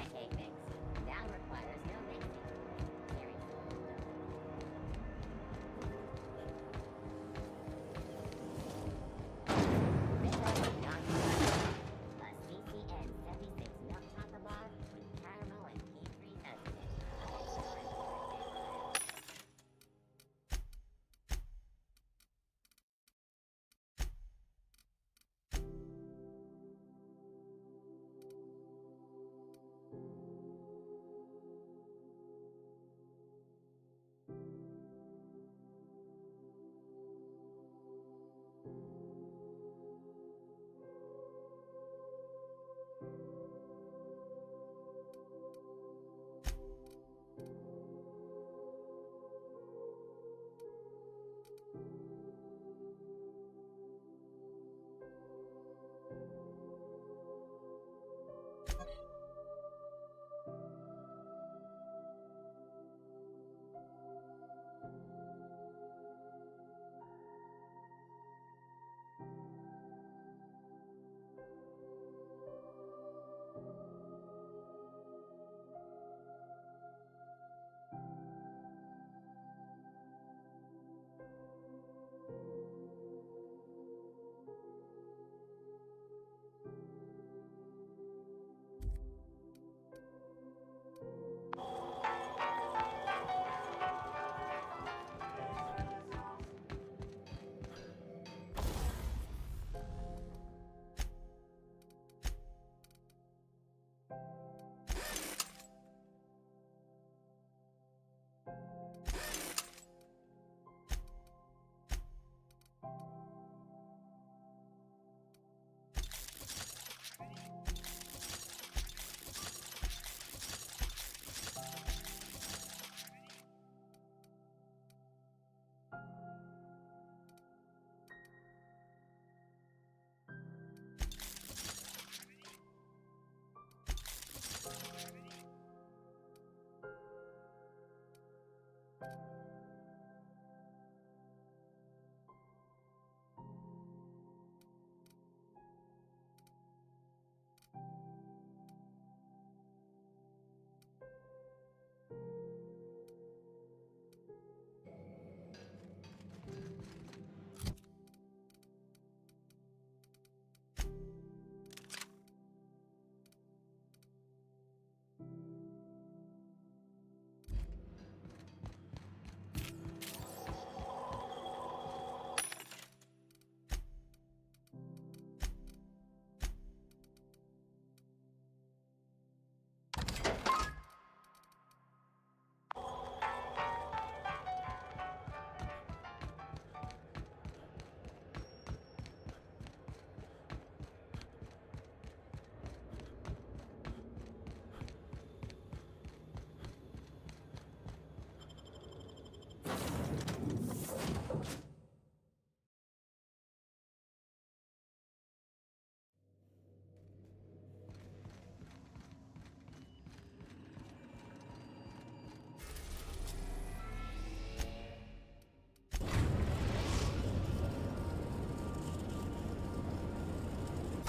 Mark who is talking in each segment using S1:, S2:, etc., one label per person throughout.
S1: pancake mix. Now requires no mixing. Very cool. A CCN 76 milk chocolate bar with caramel and pea-free toasted.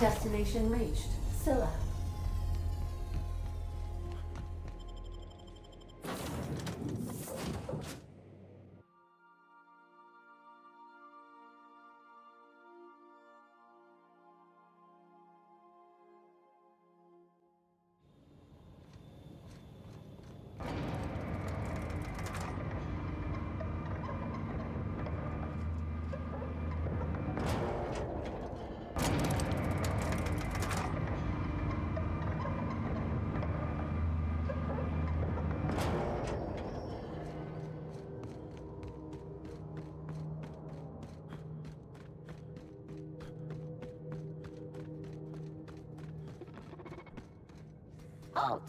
S2: Destination reached. Será.
S1: Halt!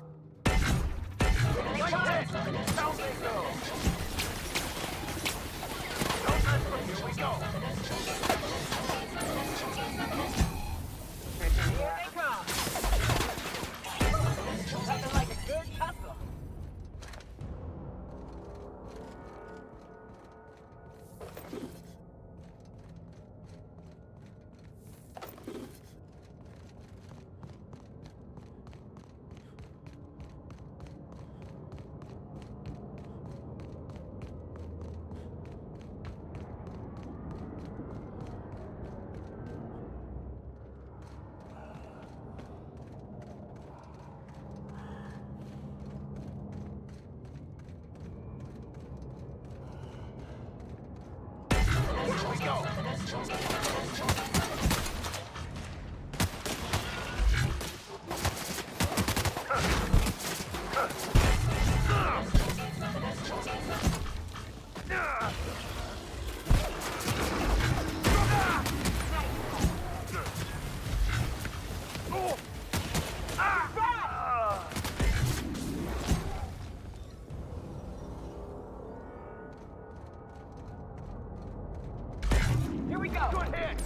S3: Here we go! Good hit!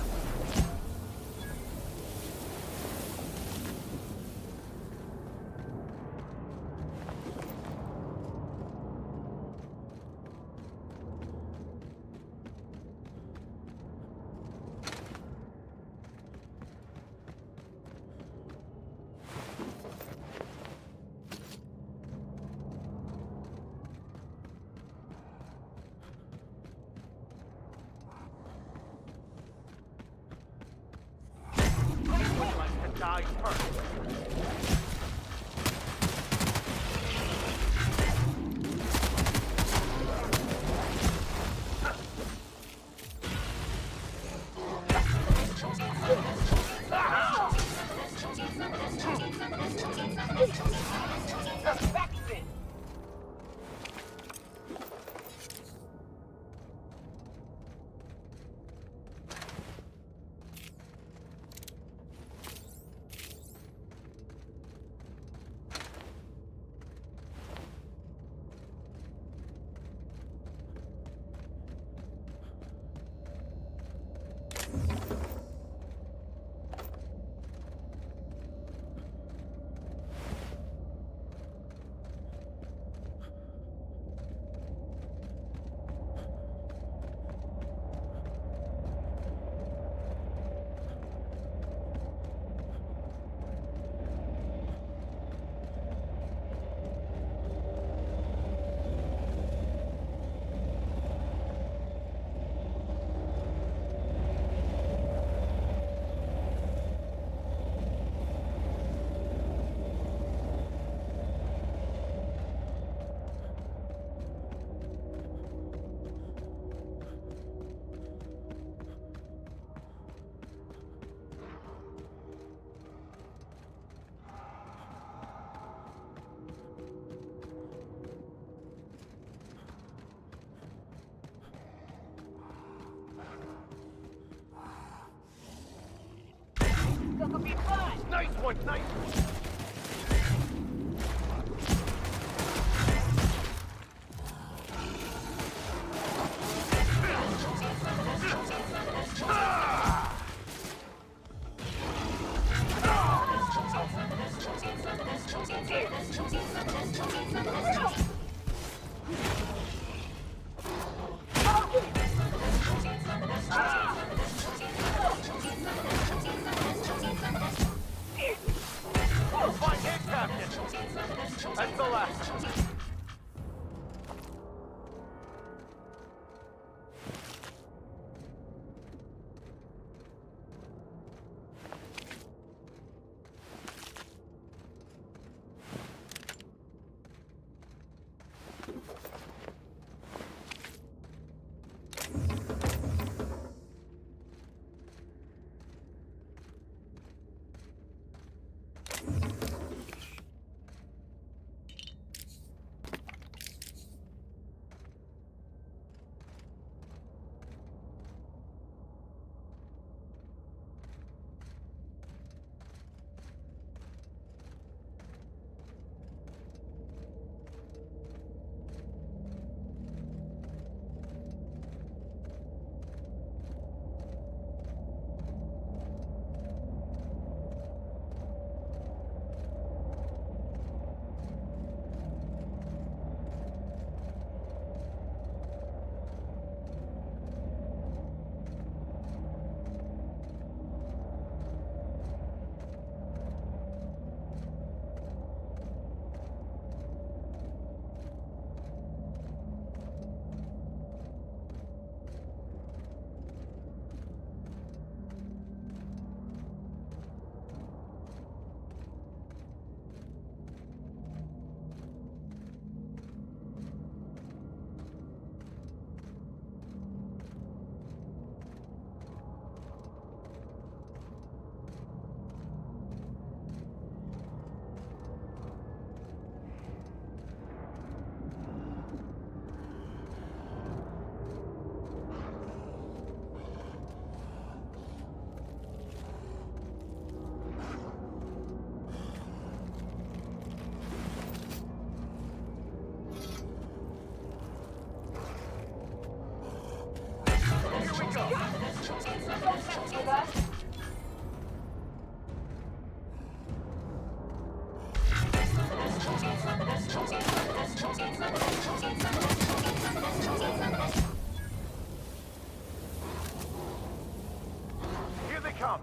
S3: Die first. Backseating. This will be fun! Nice one, nice one! Here they come.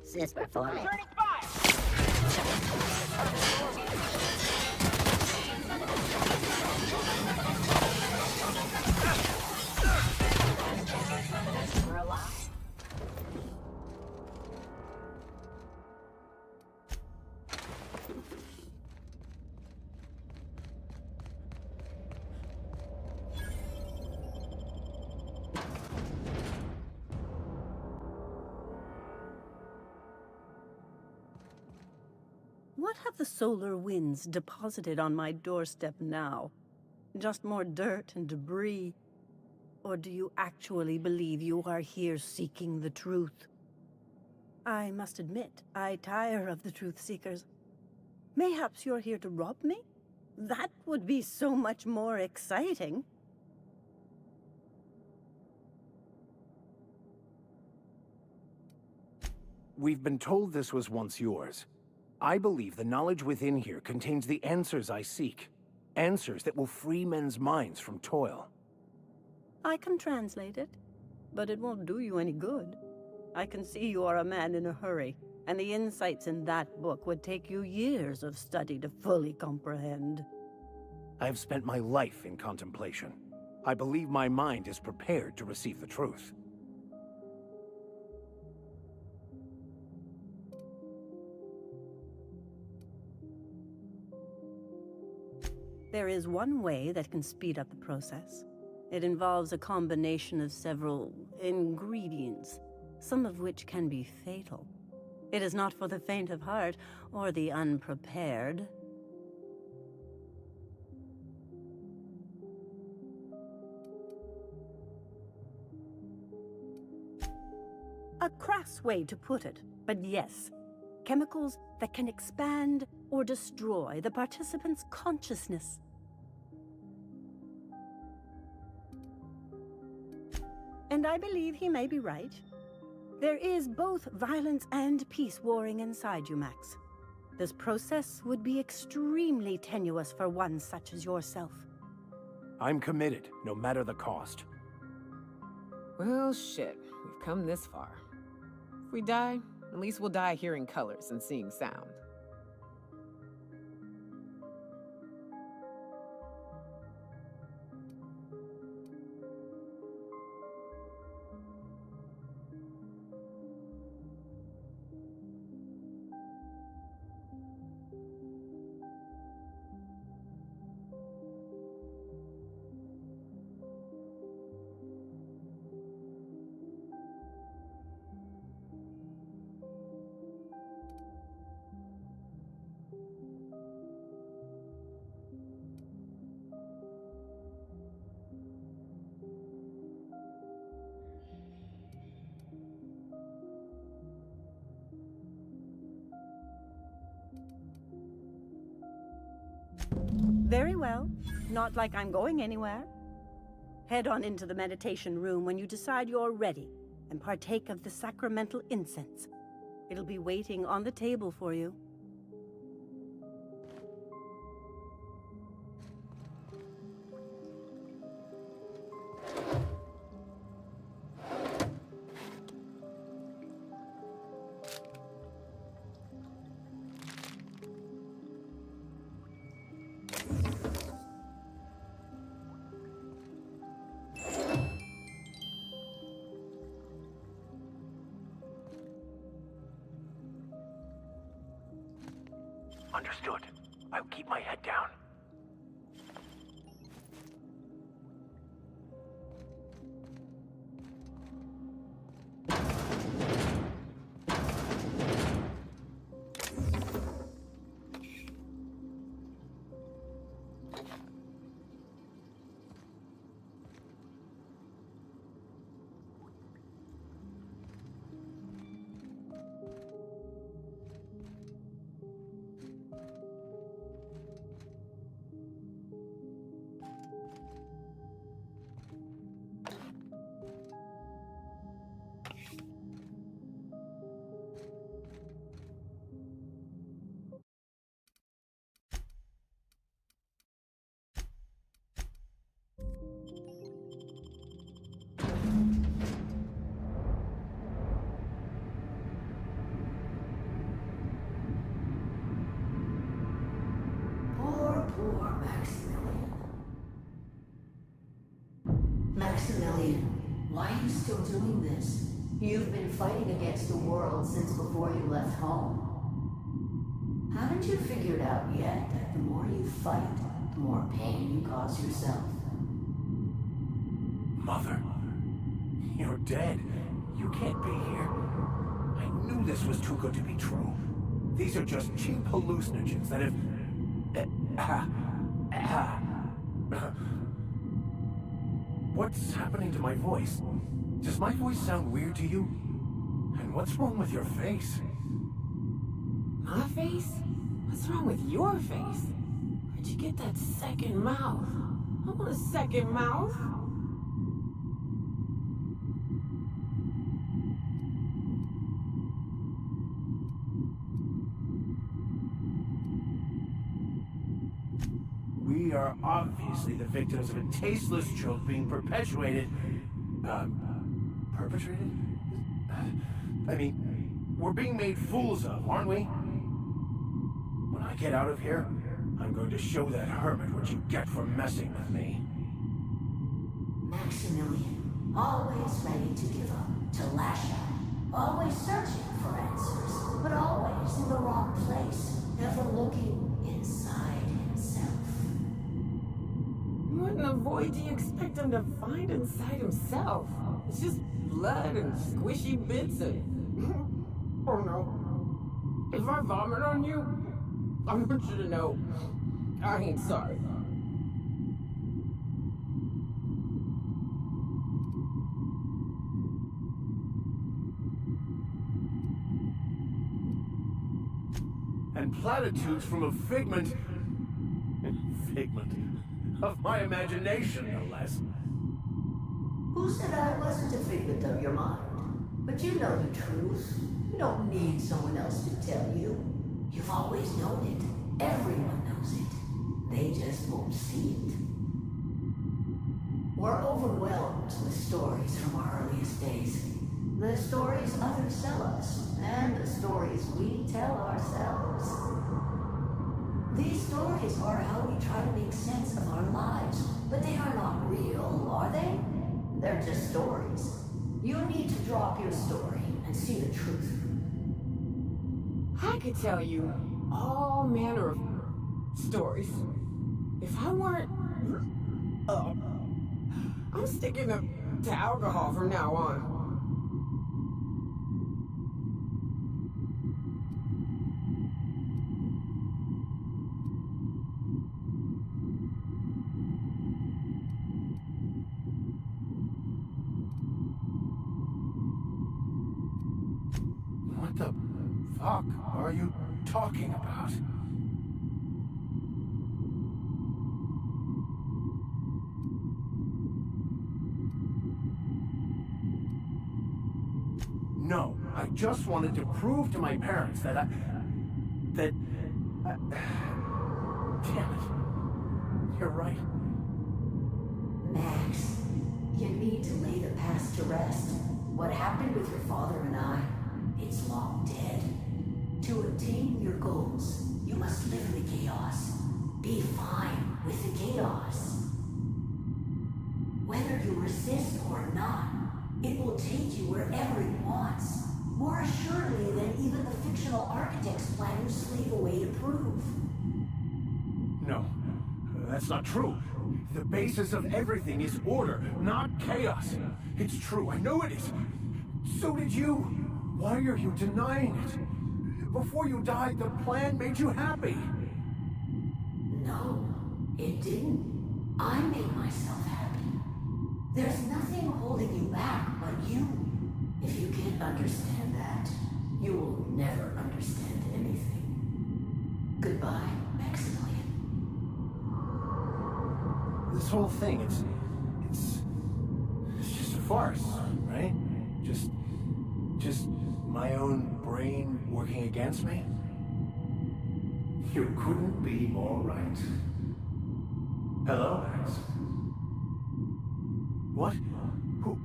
S1: Sis performance.
S3: Turning fire!
S1: We're alive.
S4: What have the solar winds deposited on my doorstep now? Just more dirt and debris? Or do you actually believe you are here seeking the truth? I must admit, I tire of the truth seekers. Mayhaps you're here to rob me? That would be so much more exciting.
S5: We've been told this was once yours. I believe the knowledge within here contains the answers I seek. Answers that will free men's minds from toil.
S4: I can translate it, but it won't do you any good. I can see you are a man in a hurry, and the insights in that book would take you years of study to fully comprehend.
S5: I've spent my life in contemplation. I believe my mind is prepared to receive the truth.
S4: There is one way that can speed up the process. It involves a combination of several ingredients, some of which can be fatal. It is not for the faint of heart or the unprepared. A crass way to put it, but yes. Chemicals that can expand or destroy the participant's consciousness. And I believe he may be right. There is both violence and peace warring inside you, Max. This process would be extremely tenuous for one such as yourself.
S5: I'm committed, no matter the cost.
S6: Well, shit. We've come this far. If we die, at least we'll die hearing colors and seeing sound.
S4: Very well. Not like I'm going anywhere. Head on into the meditation room when you decide you're ready, and partake of the sacramental incense. It'll be waiting on the table for you.
S5: Understood. I'll keep my head down.
S2: Poor Maximilian. Maximilian, why are you still doing this? You've been fighting against the world since before you left home. Haven't you figured out yet that the more you fight, the more pain you cause yourself?
S5: Mother, you're dead. You can't be here. I knew this was too good to be true. These are just cheap hallucinogens that have... What's happening to my voice? Does my voice sound weird to you? And what's wrong with your face?
S6: My face? What's wrong with your face? Where'd you get that second mouth? I want a second mouth.
S5: We are obviously the victims of a tasteless joke being perpetuated. Perpetrated? I mean, we're being made fools of, aren't we? When I get out of here, I'm going to show that hermit what you get for messing with me.
S2: Maximilian, always ready to give up, to lash out, always searching for answers, but always in the wrong place, never looking inside himself.
S6: What in the void do you expect him to find inside himself? It's just blood and squishy bits and... Oh no. If I vomit on you, I want you to know I ain't sorry.
S5: And platitudes from a figment of my imagination, no less.
S2: Who said I wasn't a figment of your mind? But you know the truth. You don't need someone else to tell you. You've always known it. Everyone knows it. They just won't see it. We're overwhelmed with stories from our earliest days. The stories others tell us, and the stories we tell ourselves. These stories are how we try to make sense of our lives, but they are not real, are they? They're just stories. You need to drop your story and see the truth.
S6: I could tell you all manner of stories. If I weren't I'm sticking to alcohol from now on.
S5: What the fuck are you talking about? No, I just wanted to prove to my parents that damn it. You're right.
S2: Max, you need to lay the past to rest. What happened with your father and I, it's long dead. To attain your goals, you must live in the chaos. Be fine with the chaos. Whether you resist or not, it will take you wherever it wants. More assuredly than even the fictional architects plan to slave away to prove.
S5: No, that's not true. The basis of everything is order, not chaos. It's true, I know it is. So did you. Why are you denying it? Before you died, the plan made you happy.
S2: No, it didn't. I made myself happy. There's nothing holding you back but you. If you can't understand that, you will never understand anything. Goodbye, Maximilian.
S5: This whole thing, it's just a farce, right? Just my own brain working against me?
S7: You couldn't be more right. Hello, Max.
S5: What? Who?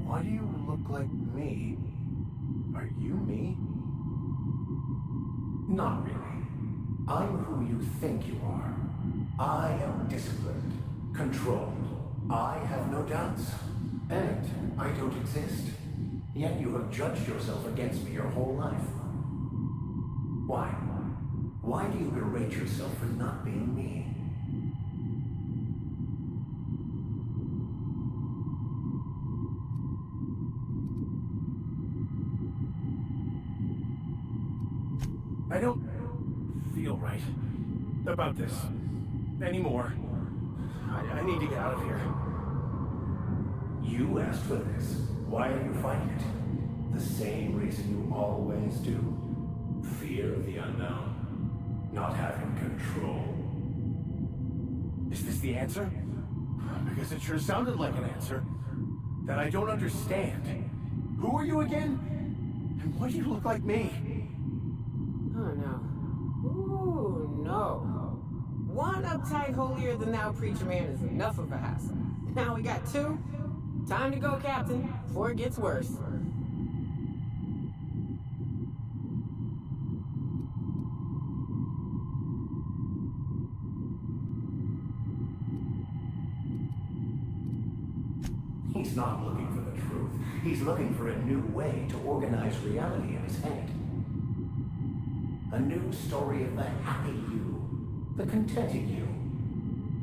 S5: Why do you look like me? Are you me?
S7: Not really. I'm who you think you are. I am disciplined, controlled. I have no doubts. And I don't exist. Yet you have judged yourself against me your whole life. Why? Why do you berate yourself for not being me?
S5: I don't feel right about this anymore. I need to get out of here.
S7: You asked for this. Why are you fighting it? The same reason you always do. Fear of the unknown. Not having control.
S5: Is this the answer? Because it sure sounded like an answer that I don't understand. Who are you again? And why do you look like me?
S6: Oh no. Ooh, no. One uptight, holier-than-thou preacher man is enough of a hassle. Now we got two. Time to go, Captain, before it gets worse.
S7: He's not looking for the truth. He's looking for a new way to organize reality in his head. A new story of the happy you, the contented you,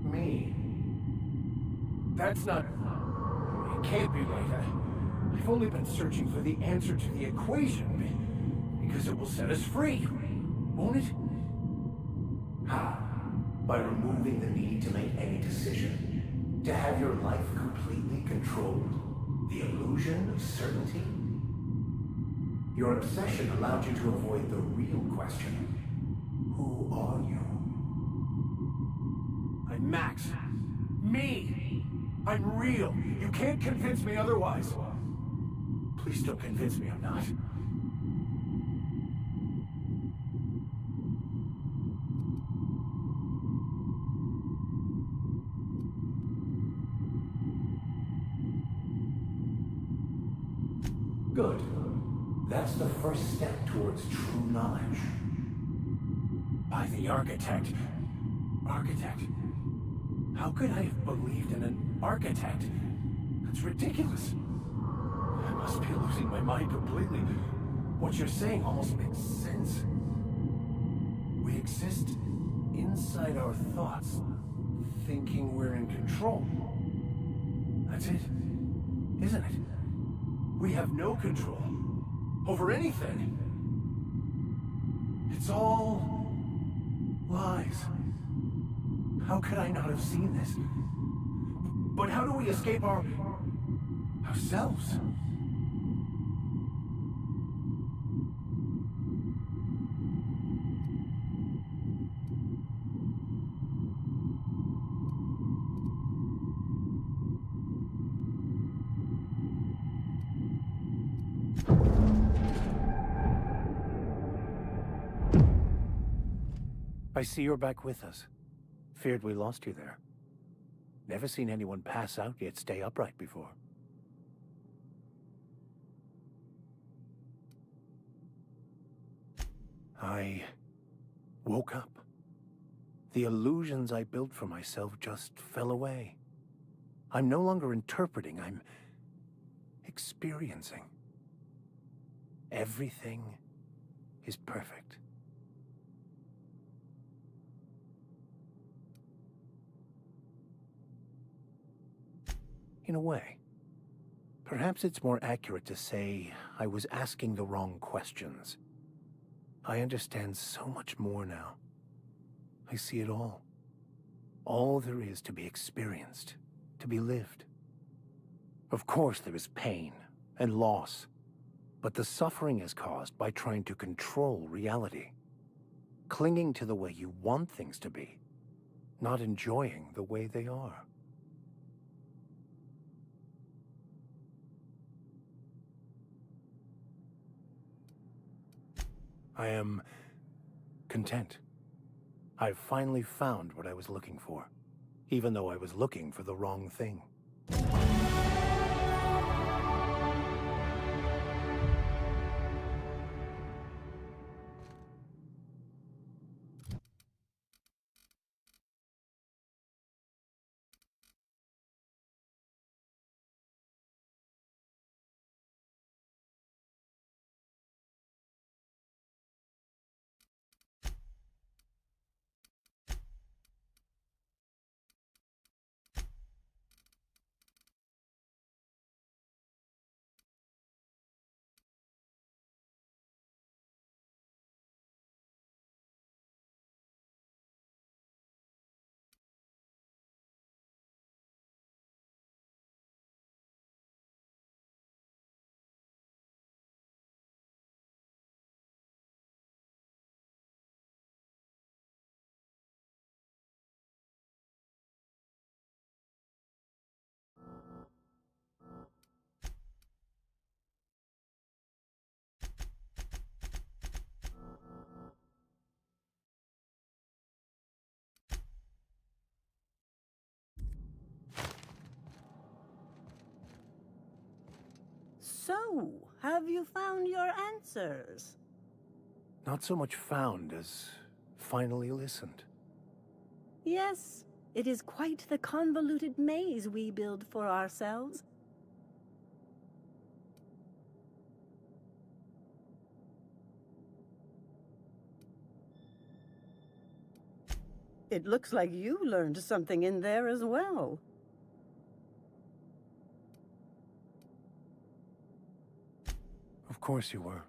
S7: me.
S5: That's not... It can't be right. I've only been searching for the answer to the equation, because it will set us free, won't it?
S7: How? By removing the need to make any decision. To have your life completely controlled. The illusion of certainty. Your obsession allowed you to avoid the real question. Who are you?
S5: I'm Max. Me! I'm real. You can't convince me otherwise. Please don't convince me I'm not.
S7: Good. That's the first step towards true knowledge.
S5: By the architect. Architect? How could I have believed in an architect? That's ridiculous. I must be losing my mind completely. What you're saying almost makes sense. We exist inside our thoughts, thinking we're in control. That's it, isn't it? We have no control over anything. It's all lies. How could I not have seen this? But how do we escape ourselves? I see you're back with us. Feared we lost you there. Never seen anyone pass out yet stay upright before. I woke up. The illusions I built for myself just fell away. I'm no longer interpreting, I'm experiencing. Everything is perfect. In a way. Perhaps it's more accurate to say I was asking the wrong questions. I understand so much more now. I see it all. All there is to be experienced, to be lived. Of course there is pain and loss, but the suffering is caused by trying to control reality, clinging to the way you want things to be, not enjoying the way they are. I am content. I've finally found what I was looking for, even though I was looking for the wrong thing.
S4: So, have you found your answers?
S5: Not so much found as finally listened.
S4: Yes, it is quite the convoluted maze we build for ourselves. It looks like you learned something in there as well.
S5: Of course you were.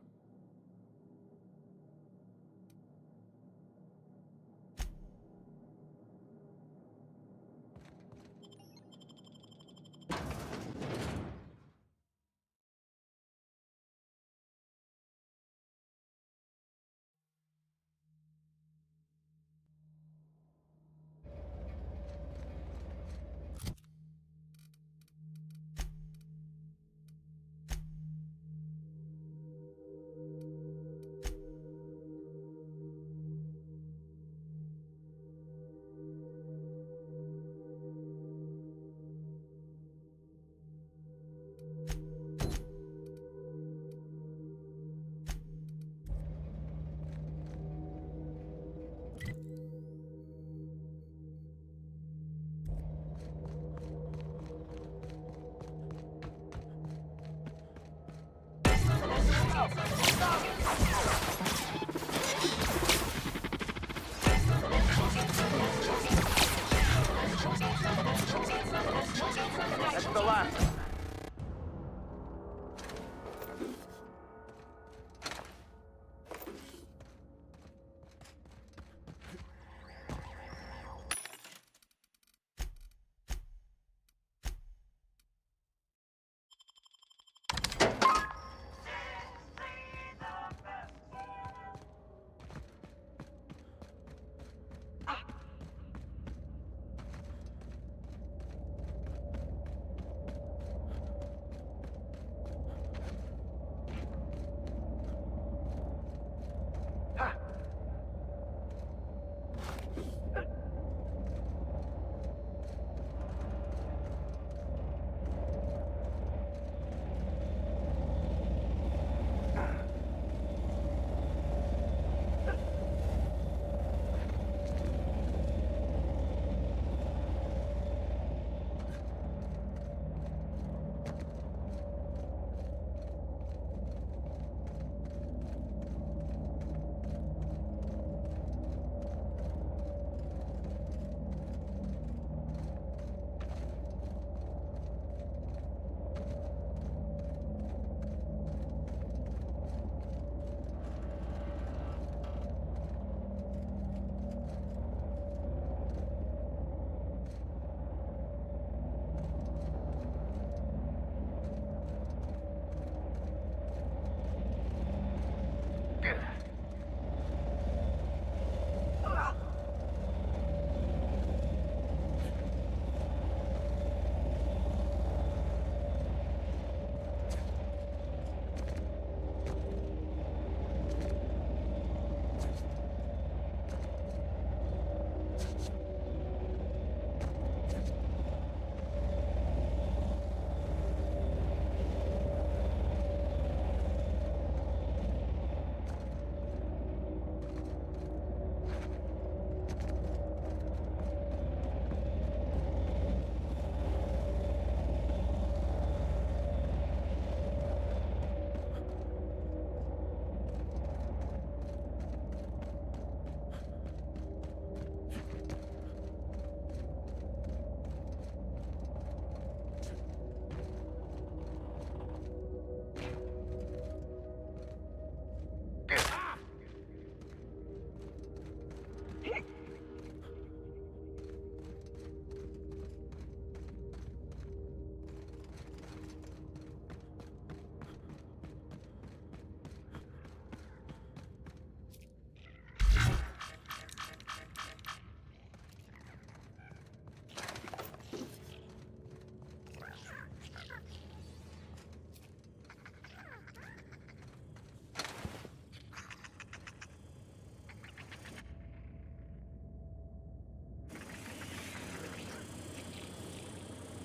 S5: That's the last.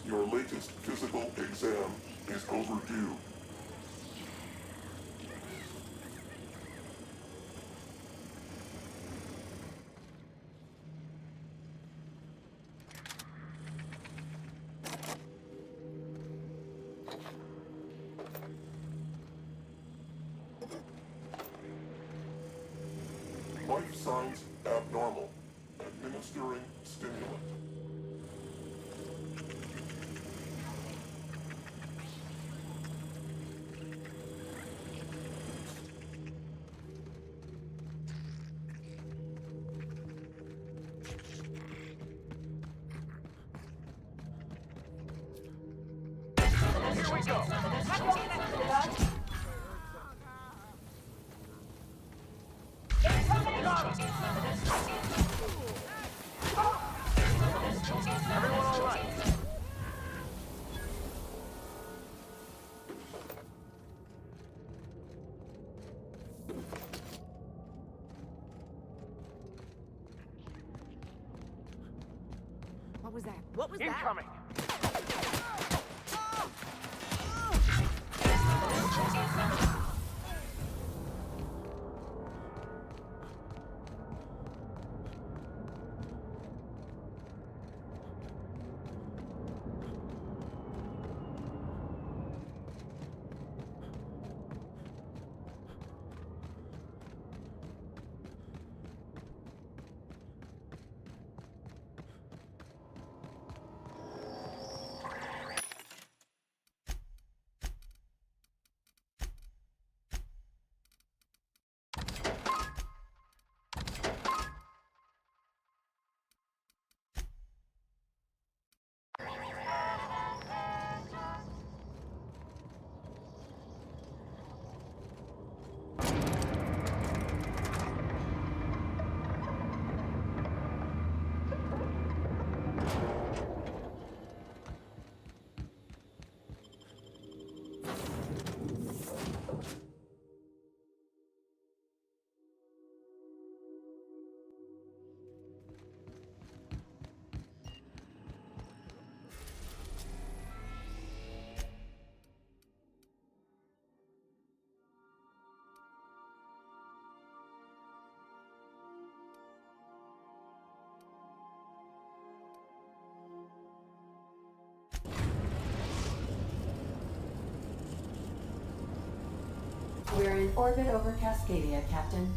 S8: Your latest physical exam is overdue. Life signs abnormal. Administering stimulant.
S5: Here we go. Everyone all right?
S3: What was that? What was that?
S5: Incoming.
S2: In orbit over Cascadia, Captain.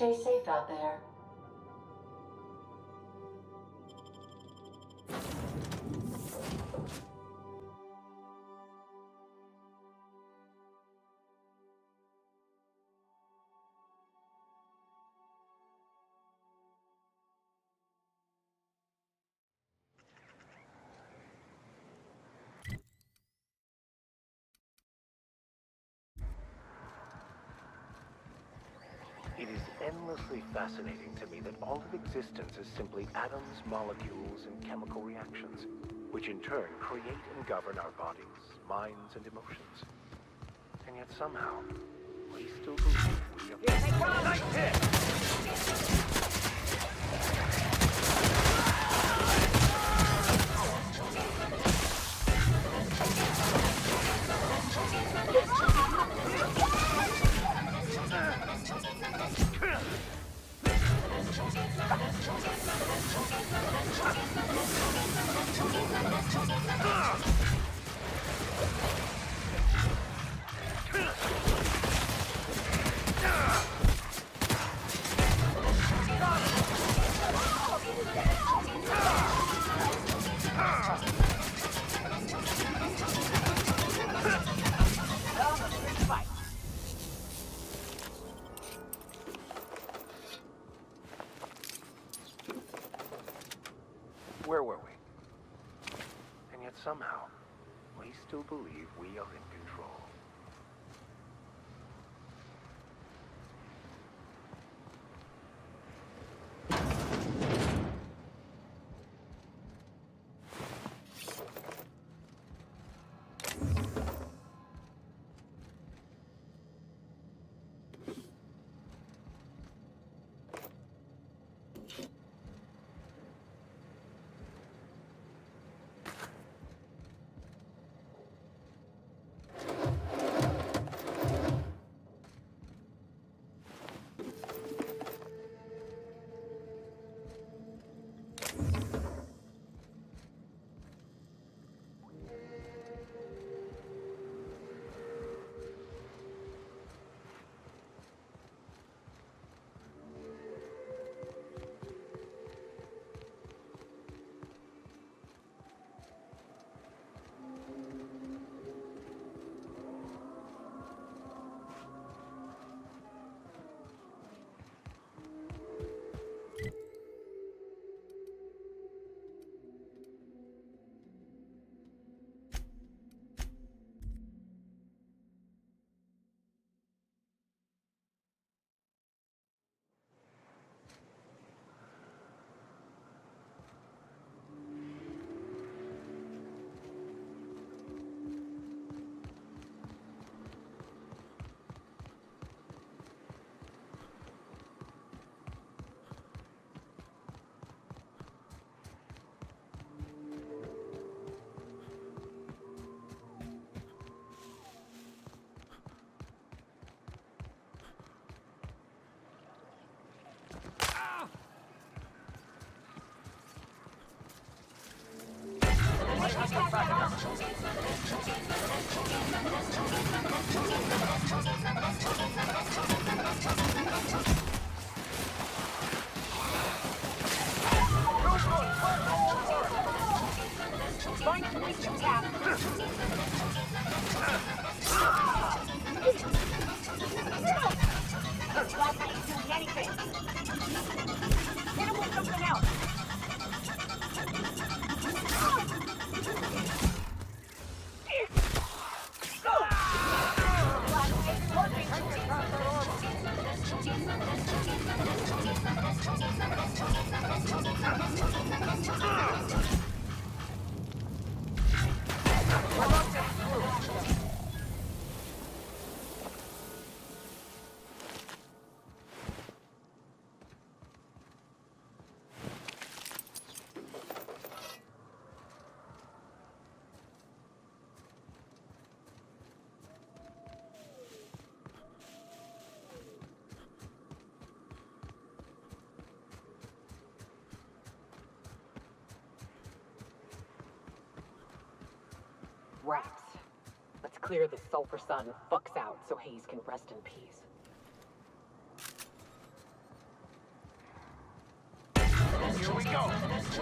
S2: Stay safe out there.
S7: It is endlessly fascinating to me that all of existence is simply atoms, molecules, and chemical reactions, which in turn create and govern our bodies, minds, and emotions. And yet somehow, we still believe we are... Nice hit! Where were we? And yet somehow, we still believe we are in control.
S6: Rats. Let's clear this sulfur sun fucks out so Hayes can rest in peace.
S5: Here we go. Don't mess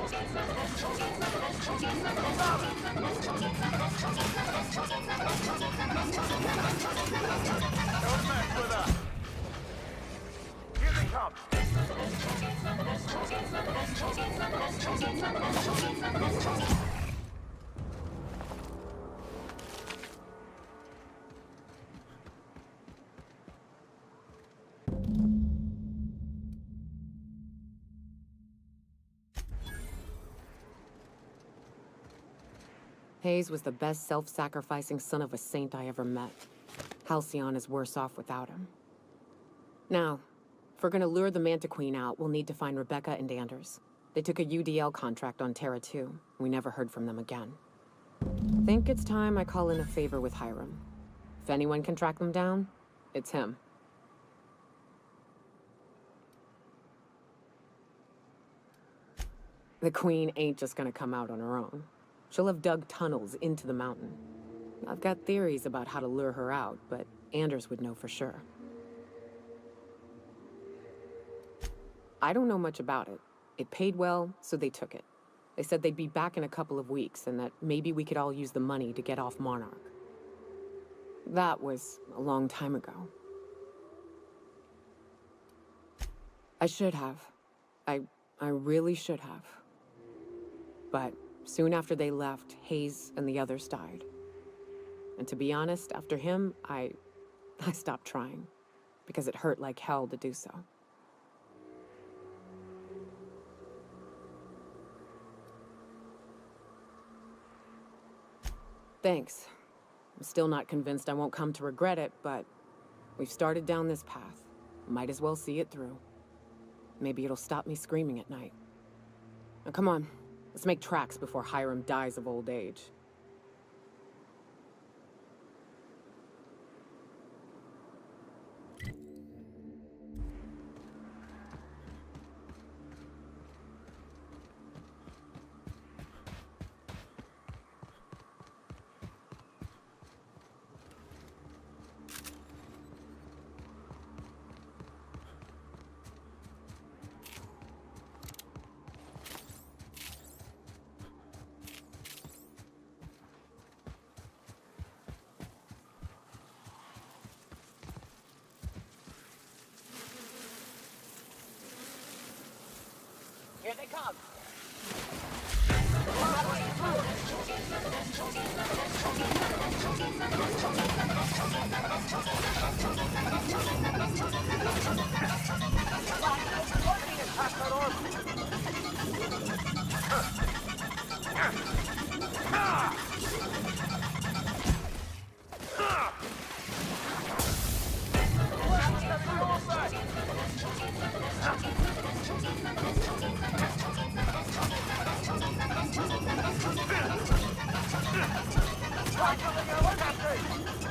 S5: with us. Here they come.
S6: Hayes was the best self-sacrificing son of a saint I ever met. Halcyon is worse off without him. Now, if we're gonna lure the Manta Queen out, we'll need to find Rebecca and Anders. They took a UDL contract on Terra 2. We never heard from them again. Think it's time I call in a favor with Hiram. If anyone can track them down, it's him. The Queen ain't just gonna come out on her own. She'll have dug tunnels into the mountain. I've got theories about how to lure her out, but Anders would know for sure. I don't know much about it. It paid well, so they took it. They said they'd be back in a couple of weeks, and that maybe we could all use the money to get off Monarch. That was a long time ago. I should have. I really should have. But soon after they left, Hayes and the others died. And to be honest, after him, I stopped trying, because it hurt like hell to do so. Thanks. I'm still not convinced I won't come to regret it, but we've started down this path. Might as well see it through. Maybe it'll stop me screaming at night. Now come on. Let's make tracks before Hiram dies of old age. Here they come!
S5: Look at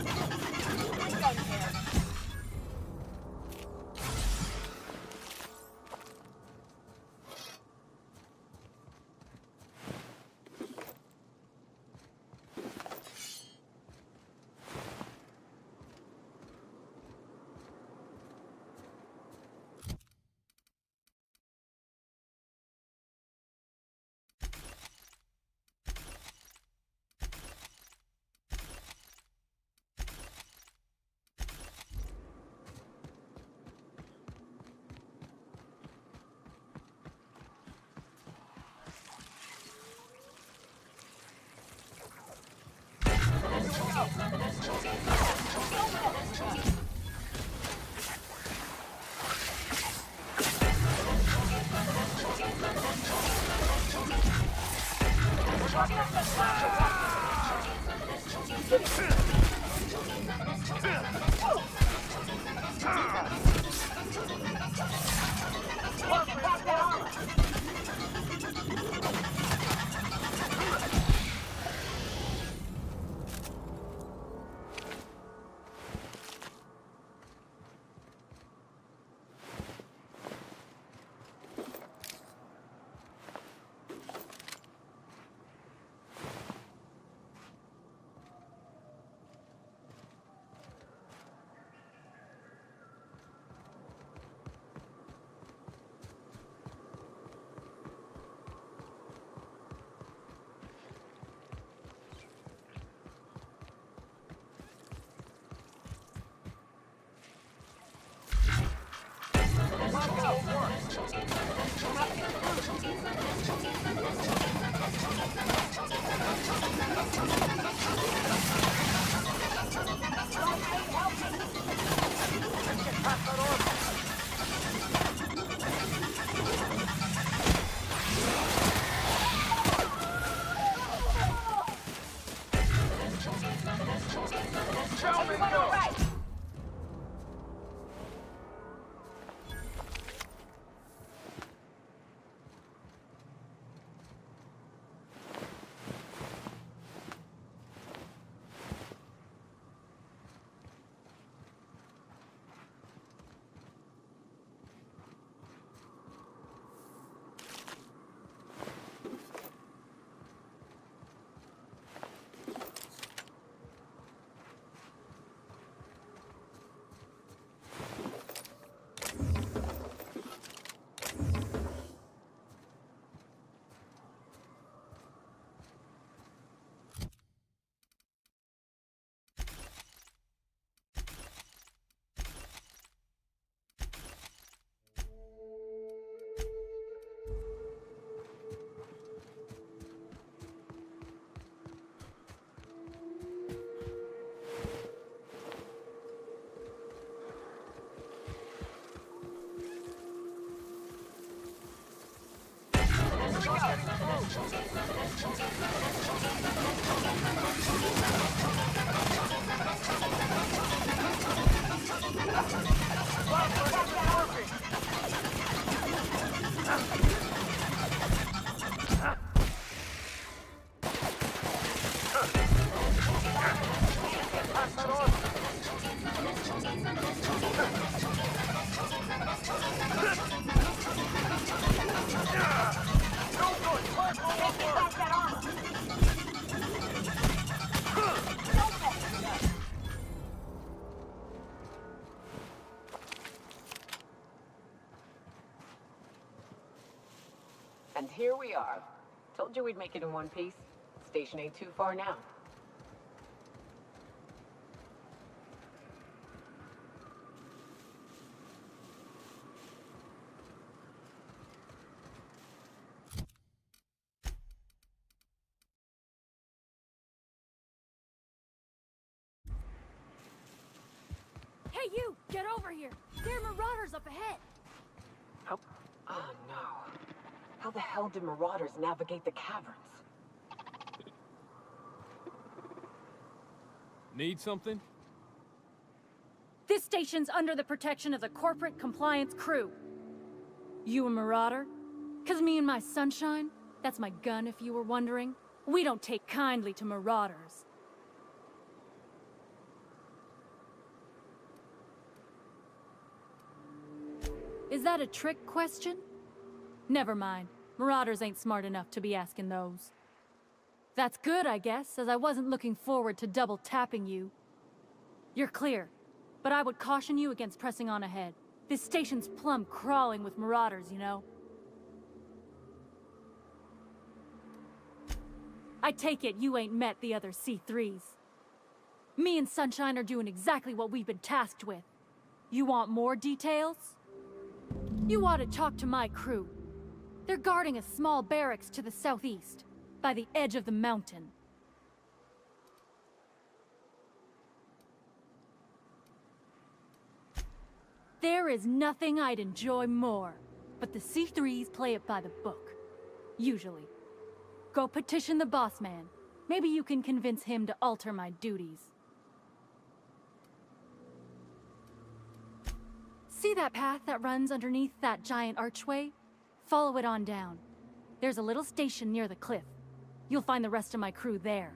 S6: And here we are. Told you we'd make it in one piece. Station ain't too far now.
S3: Hey, you! Get over here! There are marauders up ahead!
S6: How? Oh, no. How the hell did marauders navigate the caverns?
S9: Need something?
S3: This station's under the protection of the corporate compliance crew. You a marauder? 'Cause me and my sunshine, that's my gun if you were wondering, we don't take kindly to marauders. Is that a trick question? Never mind. Marauders ain't smart enough to be asking those. That's good, I guess, as I wasn't looking forward to double-tapping you. You're clear, but I would caution you against pressing on ahead. This station's plumb crawling with marauders, you know. I take it you ain't met the other C3s. Me and Sunshine are doing exactly what we've been tasked with. You want more details? You ought to talk to my crew. They're guarding a small barracks to the southeast, by the edge of the mountain. There is nothing I'd enjoy more, but the C3s play it by the book. Usually. Go petition the boss man. Maybe you can convince him to alter my duties. See that path that runs underneath that giant archway? Follow it on down. There's a little station near the cliff. You'll find the rest of my crew there.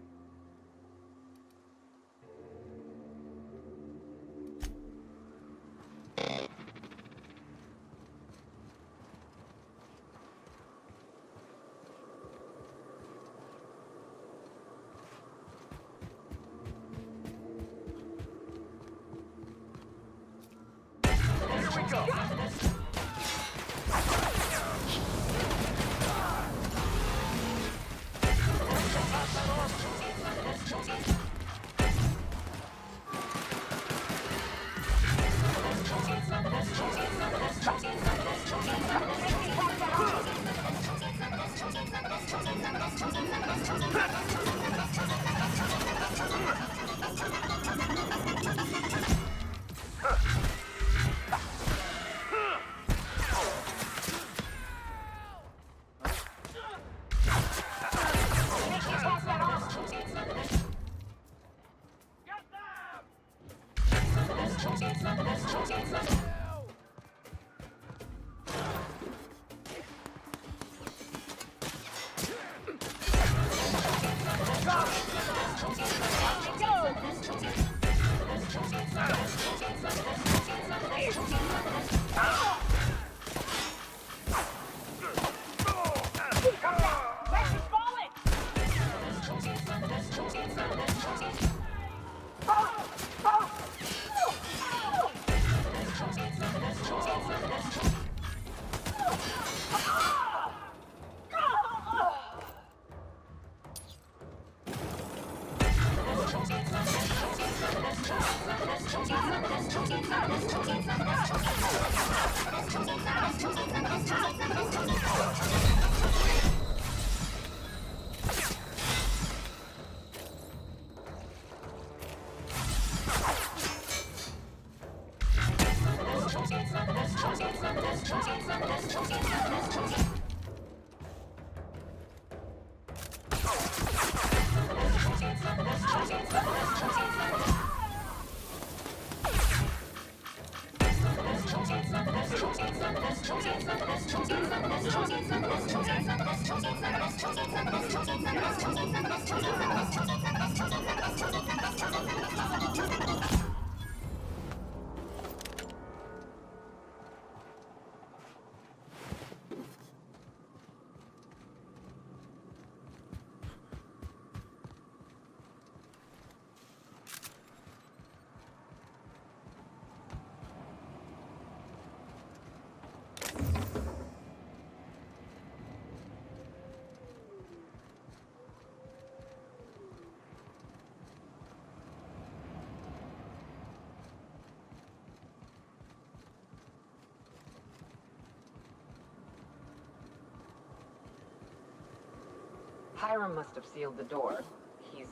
S6: Hiram must have sealed the door. He's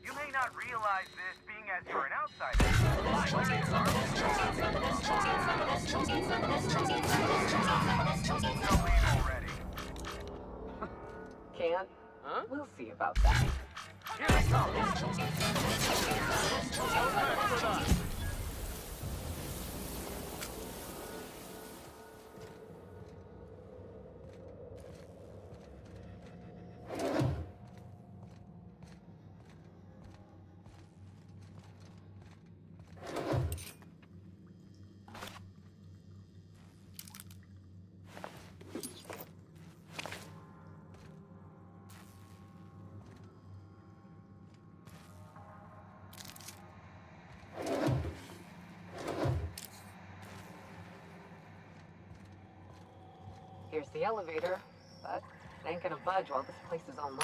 S9: You may not realize this, being as you're an outsider. Don't leave already.
S6: can't. Huh? We'll see about that.
S9: Here they come. Back for that.
S6: Here's the elevator, but it ain't gonna budge while this place is online.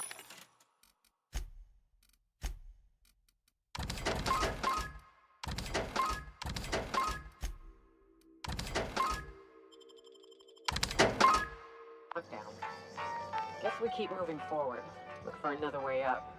S6: Look down. Guess we keep moving forward. Look for another way up.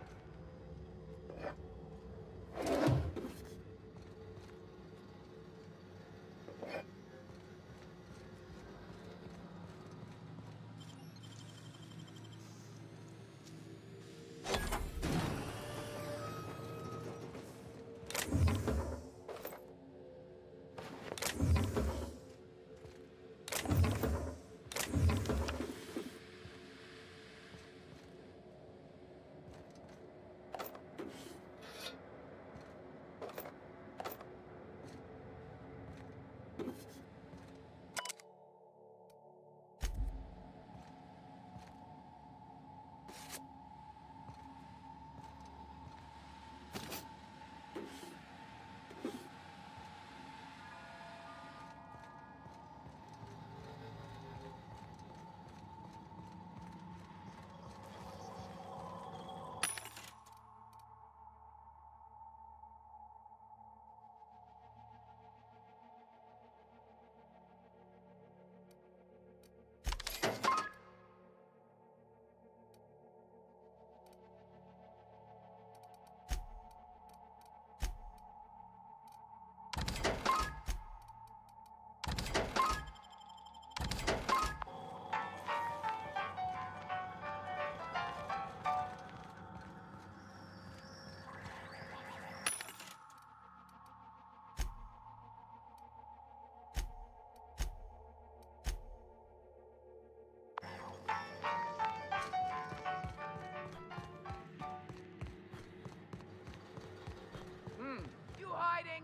S9: You hiding?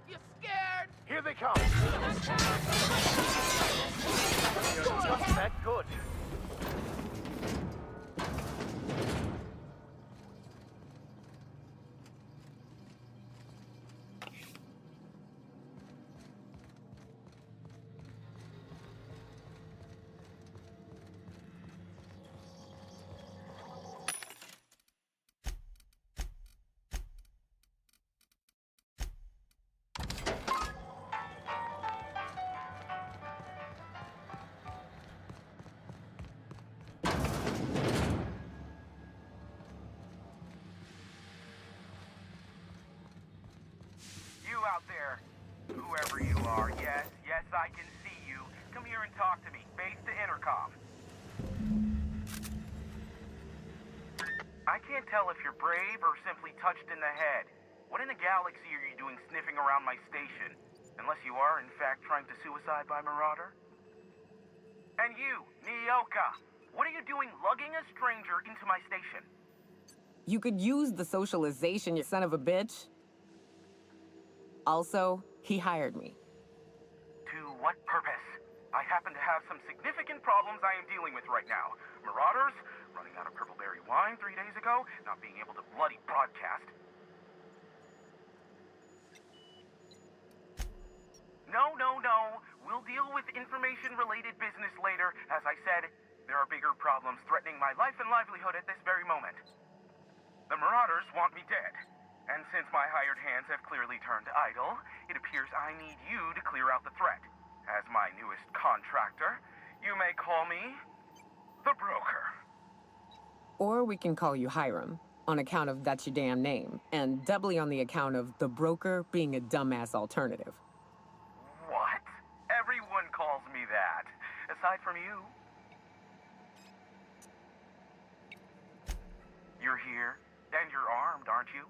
S9: You scared?
S10: Here they come! You're just that good.
S9: Out there. Whoever you are, yes, I can see you. Come here and talk to me. Base to intercom. I can't tell if you're brave or simply touched in the head. What in the galaxy are you doing sniffing around my station? Unless you are, in fact, trying to suicide by Marauder? And you, Nyoka, what are you doing lugging a stranger into my station?
S6: You could use the socialization, you son of a bitch. Also, he hired me.
S9: To what purpose? I happen to have some significant problems I am dealing with right now. Marauders, running out of purple-berry wine 3 days ago, not being able to bloody broadcast. No. We'll deal with information-related business later. As I said, there are bigger problems threatening my life and livelihood at this very moment. The Marauders want me dead. And since my hired hands have clearly turned idle, it appears I need you to clear out the threat. As my newest contractor, you may call me the Broker.
S6: Or we can call you Hiram, on account of that's your damn name, and doubly on the account of the Broker being a dumbass alternative.
S9: What? Everyone calls me that, aside from you. You're here, and you're armed, aren't you?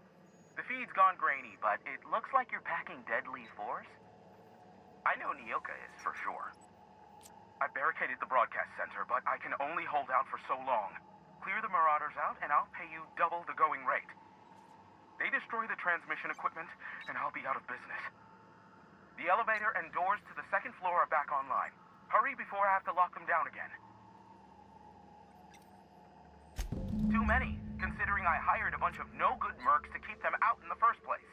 S9: The feed's gone grainy, but it looks like you're packing deadly force. I know Nyoka is, for sure. I barricaded the broadcast center, but I can only hold out for so long. Clear the Marauders out, and I'll pay you double the going rate. They destroy the transmission equipment, and I'll be out of business. The elevator and doors to the second floor are back online. Hurry before I have to lock them down again. Too many, considering I hired a bunch of no-good mercs to keep them out in the first place.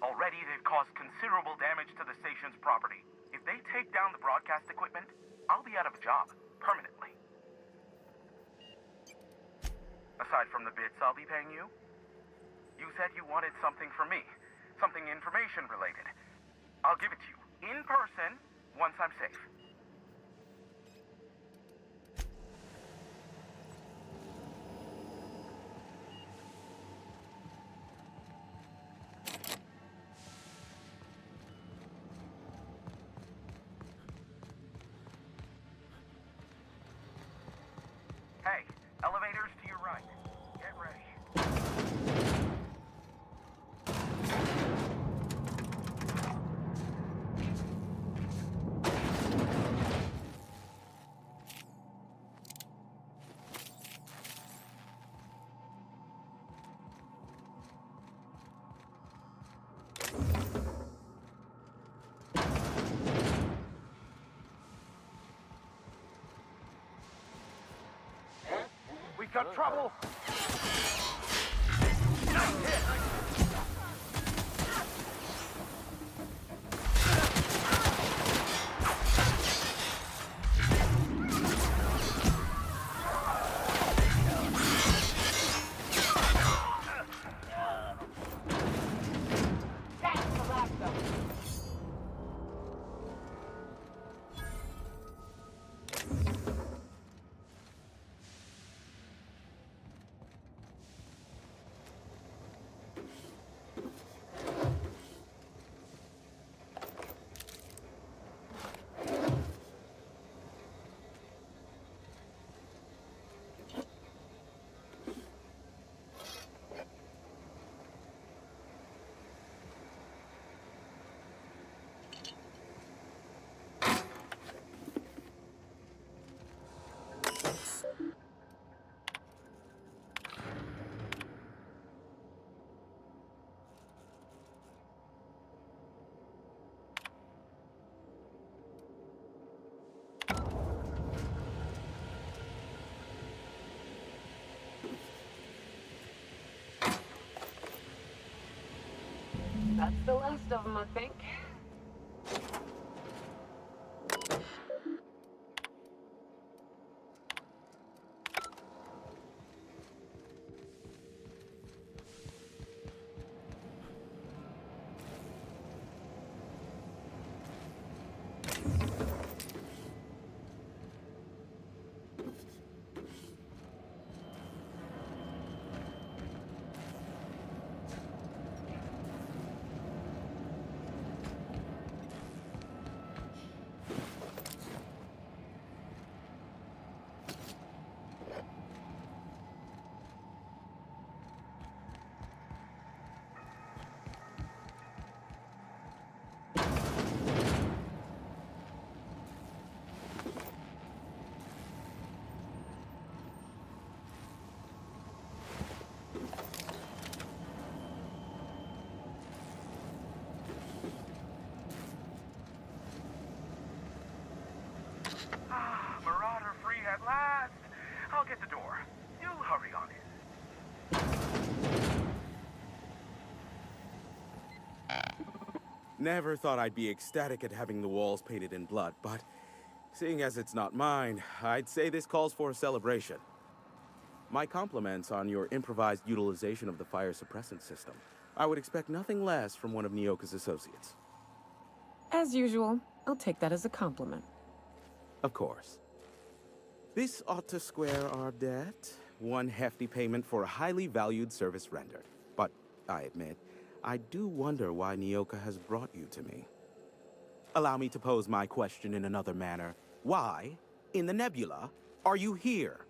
S9: Already, they've caused considerable damage to the station's property. If they take down the broadcast equipment, I'll be out of a job, permanently. Aside from the bits I'll be paying you, you said you wanted something from me, something information-related. I'll give it to you, in person, once I'm safe.
S10: got trouble!
S6: That's the last of them, I think.
S9: Marauder free at last. I'll get the door. You hurry on in.
S11: Never thought I'd be ecstatic at having the walls painted in blood, but seeing as it's not mine, I'd say this calls for a celebration. My compliments on your improvised utilization of the fire suppressant system. I would expect nothing less from one of Nyoka's associates.
S6: As usual, I'll take that as a compliment.
S11: Of course. This ought to square our debt. One hefty payment for a highly valued service rendered. But, I admit, I do wonder why Nyoka has brought you to me. Allow me to pose my question in another manner. Why, in the nebula, are you here?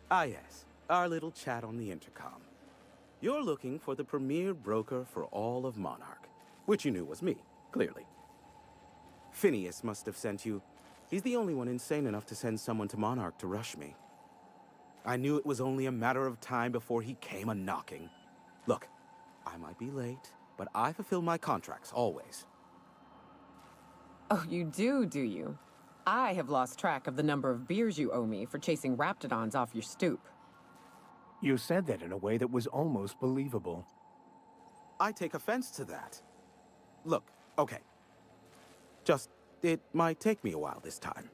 S11: Ah yes, our little chat on the intercom. You're looking for the premier broker for all of Monarch, which you knew was me, clearly. Phineas must have sent you. He's the only one insane enough to send someone to Monarch to rush me. I knew it was only a matter of time before he came a-knocking. Look, I might be late, but I fulfill my contracts, always.
S6: Oh, you do you? I have lost track of the number of beers you owe me for chasing raptidons off your stoop.
S5: You said that in a way that was almost believable.
S11: I take offense to that. Look, okay. Just, it might take me a while this time.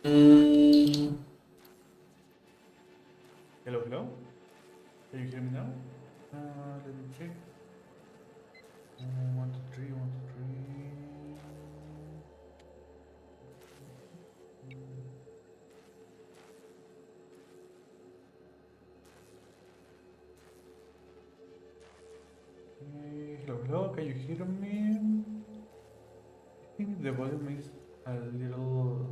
S12: Hello, hello? Can you hear me now? Let me check. 1, 2, 3, 1, 2, 3. Hello, hello, can you hear me? I think the volume is a little low.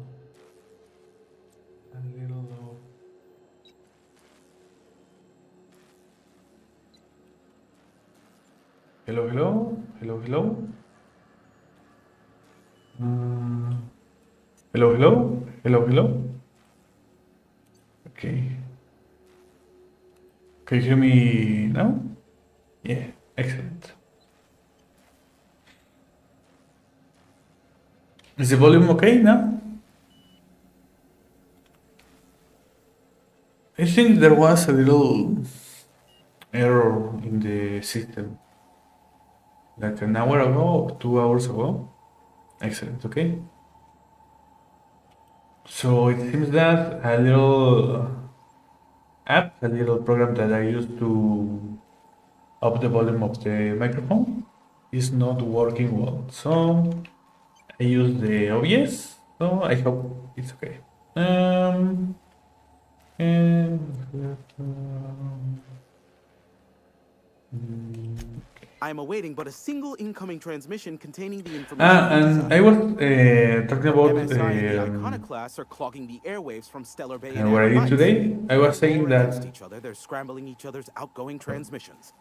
S12: Hello, hello. Hello, hello. Hello, hello. Hello, hello. Okay. Can you hear me now? Yeah, excellent. Is the volume okay now? I think there was a little error in the system like an hour ago or 2 hours ago. Excellent, okay. So it seems that a little app, a little program that I use to up the volume of the microphone is not working well. So I use the OBS, so I hope it's okay. And
S11: I'm awaiting but a single incoming transmission containing the information.
S12: and I was talking about
S11: MSI and the Iconoclasts are clogging the airwaves from Stellar Bay and
S12: what I
S11: Amber
S12: did
S11: Heights.
S12: today. I was saying
S11: They're against
S12: that
S11: each other. They're scrambling each other's outgoing transmissions.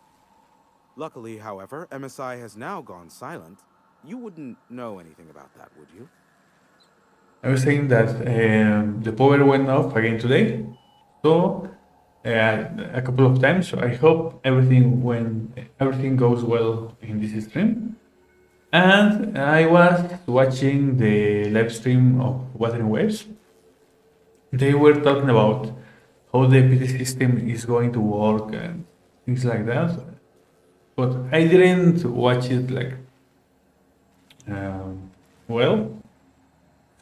S11: Luckily, however, MSI has now gone silent. You wouldn't know anything about that, would you?
S12: I was saying that the power went off again today, so a couple of times. So I hope everything goes well in this stream. And I was watching the live stream of Wuthering Waves. They were talking about how the PT system is going to work and things like that. But I didn't watch it like well.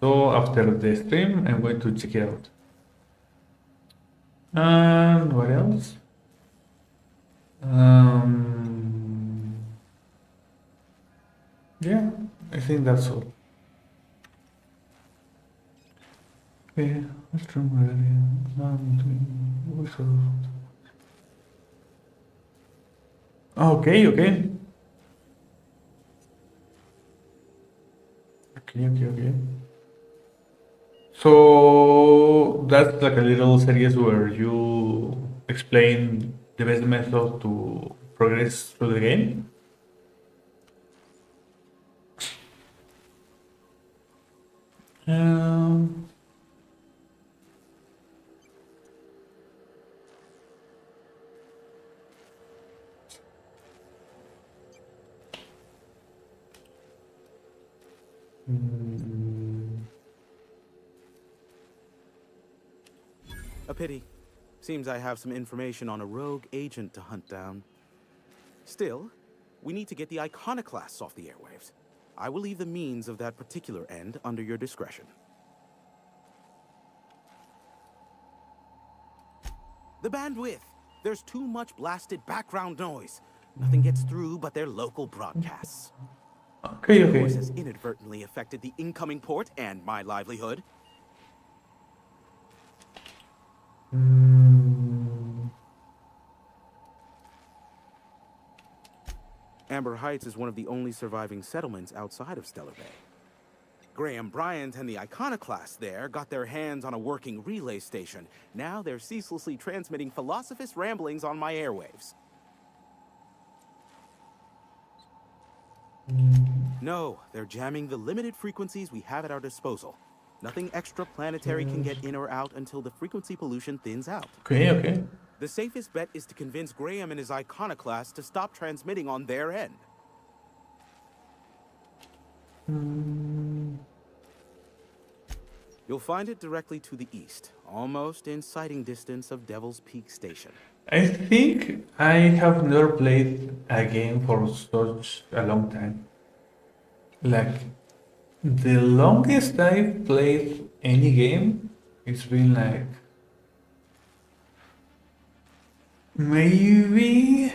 S12: So after the stream, I'm going to check it out. And what else? Yeah, I think that's all. Okay, let's try Okay, okay. Okay. So that's like a little series where you explain the best method to progress through the game.
S11: A pity. Seems I have some information on a rogue agent to hunt down. Still, we need to get the Iconoclasts off the airwaves. I will leave the means of that particular end under your discretion. The bandwidth! There's too much blasted background noise. Nothing gets through but their local broadcasts.
S12: Okay.
S11: Of course, has inadvertently affected the incoming port and my livelihood. Amber Heights is one of the only surviving settlements outside of Stellar Bay. Graham Bryant and the Iconoclasts there got their hands on a working relay station. Now they're ceaselessly transmitting philosophist ramblings on my airwaves. No, they're jamming the limited frequencies we have at our disposal. Nothing extraplanetary can get in or out until the frequency pollution thins out.
S12: Okay.
S11: The safest bet is to convince Graham and his Iconoclast to stop transmitting on their end. You'll find it directly to the east, almost in sighting distance of Devil's Peak Station.
S12: I think I have never played a game for such a long time. Like, the longest I've played any game, it's been like maybe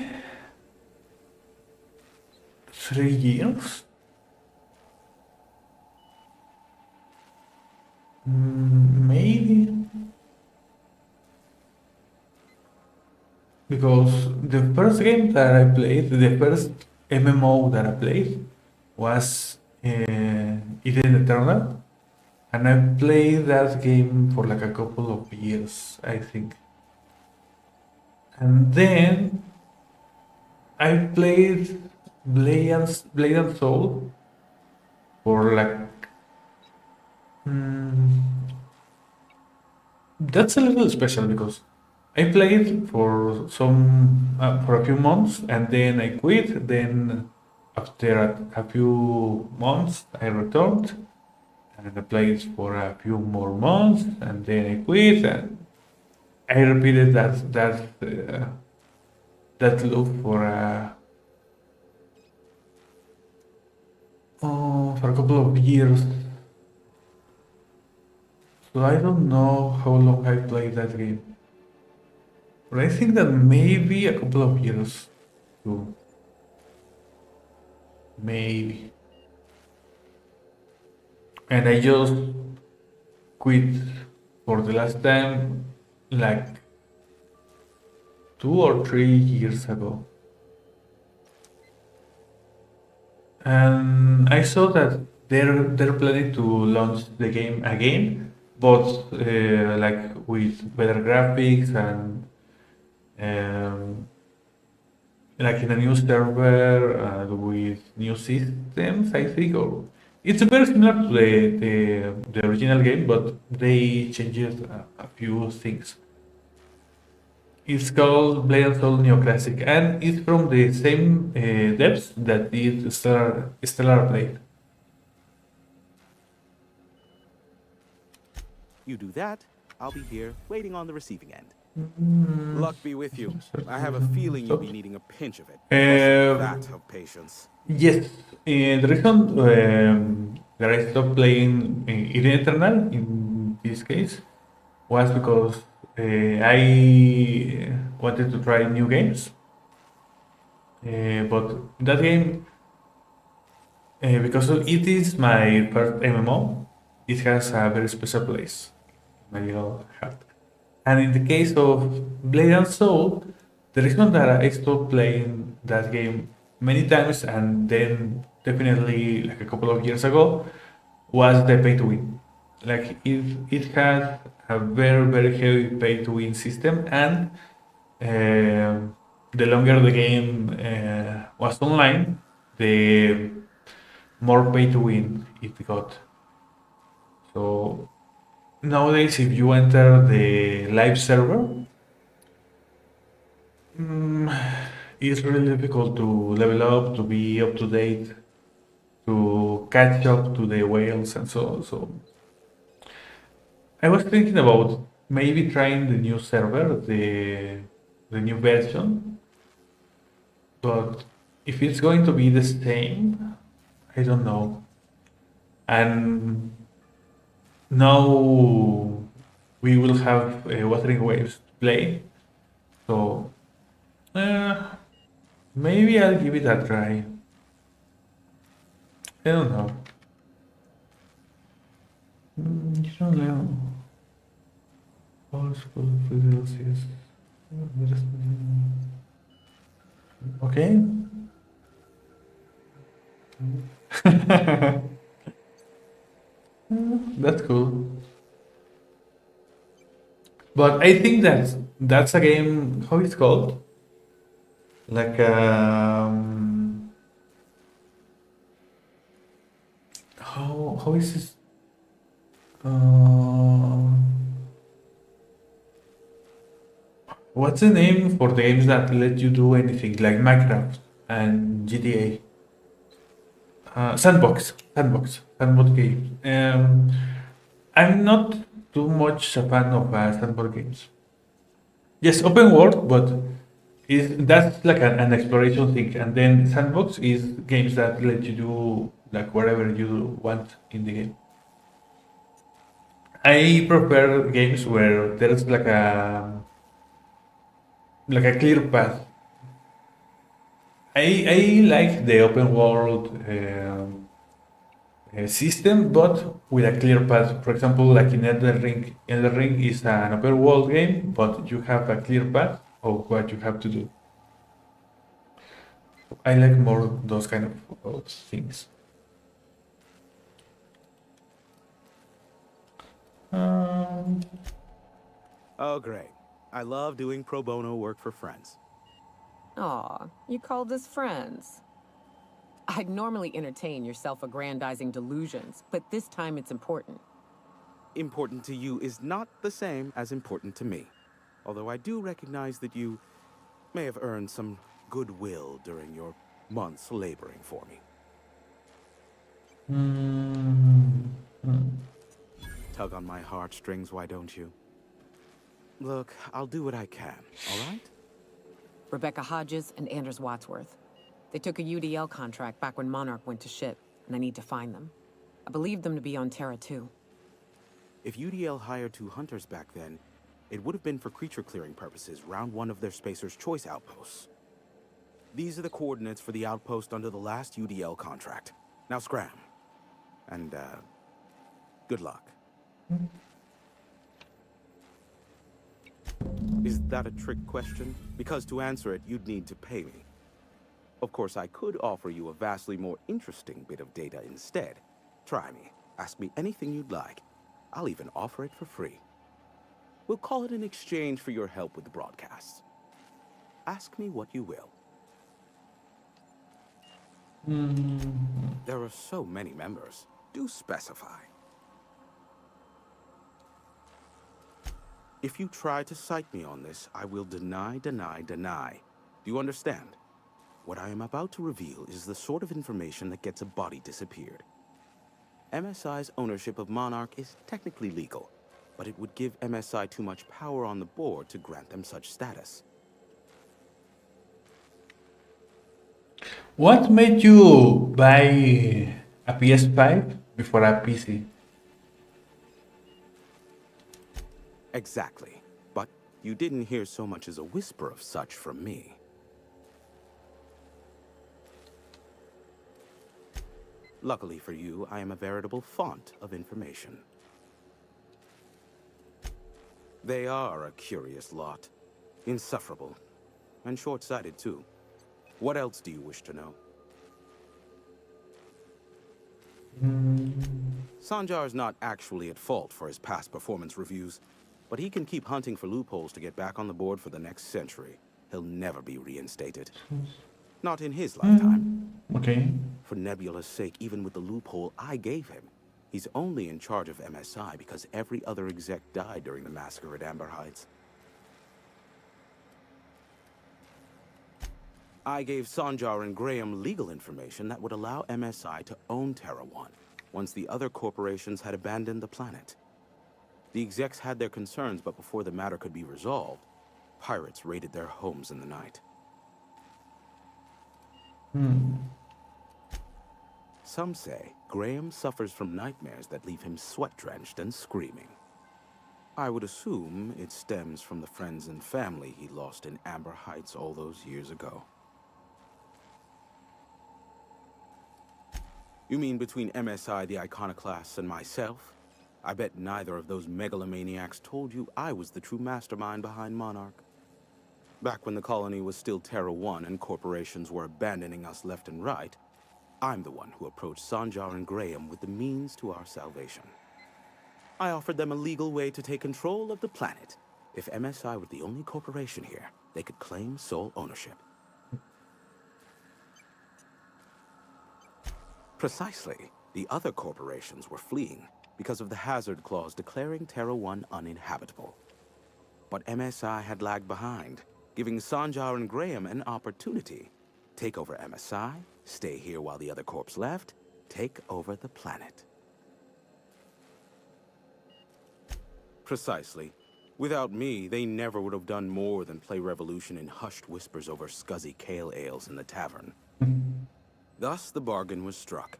S12: 3 years? Maybe. Because the first game that I played, the first MMO that I played was Eviten Eternal, and I played that game for like a couple of years, I think. And then I played Blade and Soul for like that's a little special because I played for for a few months and then I quit. Then after a few months I returned and I played for a few more months and then I quit and I repeated that loop for a couple of years. So I don't know how long I played that game. But I think that maybe a couple of years too. Maybe. And I just quit for the last time like 2 or 3 years ago. And I saw that they're planning to launch the game again, but like with better graphics and like in a new server with new systems, I think. Or it's very similar to the original game, but they changed a few things. It's called Blade and Soul Neoclassic, and it's from the same devs that did Stellar Blade.
S11: You do that, I'll be here waiting on the receiving end. Luck be with you. I have a feeling you'll be needing a pinch of it. That of patience.
S12: Yes, the reason that I stopped playing Eden Eternal in this case was because I wanted to try new games, but that game, because it is my first MMO, it has a very special place in my little heart. And in the case of Blade and Soul, the reason that I stopped playing that game many times and then definitely like a couple of years ago was the pay to win. Like it had a very heavy pay to win system, and the longer the game was online, the more pay to win it got. So nowadays, if you enter the live server, it's really difficult to level up, to be up to date, to catch up to the whales and so on. So I was thinking about maybe trying the new server, the new version, but if it's going to be the same, I don't know. And now we will have Wuthering Waves to play, so maybe I'll give it a try. I don't know. You don't know. All school fields, yes. Okay. That's cool. But I think that's a game. How it's called? Like how is this? What's the name for the games that let you do anything, like Minecraft and GTA? Sandbox games. I'm not too much a fan of sandbox games. Yes, open world, but that's like an exploration thing, and then sandbox is games that let you do like whatever you want in the game. I prefer games where there's like a clear path. I like the open world system, but with a clear path. For example, like in Elden Ring. Elden Ring is an open world game, but you have a clear path of what you have to do. I like more those kind of things.
S11: Oh, great. I love doing pro bono work for friends.
S6: Aw, you called us friends. I'd normally entertain your self-aggrandizing delusions, but this time it's important.
S11: Important to you is not the same as important to me. Although I do recognize that you may have earned some goodwill during your months laboring for me. Tug on my heartstrings, why don't you? Look, I'll do what I can, all right?
S6: Rebecca Hodges and Anders Wadsworth. They took a UDL contract back when Monarch went to ship, and I need to find them. I believe them to be on Terra too.
S11: If UDL hired 2 hunters back then, it would have been for creature clearing purposes, round 1 of their Spacer's Choice outposts. These are the coordinates for the outpost under the last UDL contract. Now scram. And, good luck. Is that a trick question? Because to answer it, you'd need to pay me. Of course, I could offer you a vastly more interesting bit of data instead. Try me. Ask me anything you'd like. I'll even offer it for free. We'll call it an exchange for your help with the broadcasts. Ask me what you will. There are so many members. Do specify. If you try to cite me on this, I will deny, deny, deny. Do you understand? What I am about to reveal is the sort of information that gets a body disappeared. MSI's ownership of Monarch is technically legal, but it would give MSI too much power on the board to grant them such status.
S12: What made you buy a PS5 before a PC?
S11: Exactly. But you didn't hear so much as a whisper of such from me. Luckily for you, I am a veritable font of information. They are a curious lot. Insufferable. And short-sighted, too. What else do you wish to know? Sanjar's not actually at fault for his past performance reviews, but he can keep hunting for loopholes to get back on the board for the next century. He'll never be reinstated. Not in his lifetime.
S12: Okay.
S11: For Nebula's sake, even with the loophole I gave him, he's only in charge of MSI because every other exec died during the massacre at Amber Heights. I gave Sanjar and Graham legal information that would allow MSI to own Terra 1 once the other corporations had abandoned the planet. The execs had their concerns, but before the matter could be resolved, pirates raided their homes in the night. Some say Graham suffers from nightmares that leave him sweat-drenched and screaming. I would assume it stems from the friends and family he lost in Amber Heights all those years ago. You mean between MSI, the Iconoclasts, and myself? I bet neither of those megalomaniacs told you I was the true mastermind behind Monarch. Back when the colony was still Terra 1 and corporations were abandoning us left and right, I'm the one who approached Sanjar and Graham with the means to our salvation. I offered them a legal way to take control of the planet. If MSI were the only corporation here, they could claim sole ownership. Precisely. The other corporations were fleeing because of the hazard clause declaring Terra 1 uninhabitable. But MSI had lagged behind, giving Sanjar and Graham an opportunity. Take over MSI, stay here while the other corps left, take over the planet. Precisely. Without me, they never would have done more than play Revolution in hushed whispers over scuzzy kale ales in the tavern. Thus, the bargain was struck.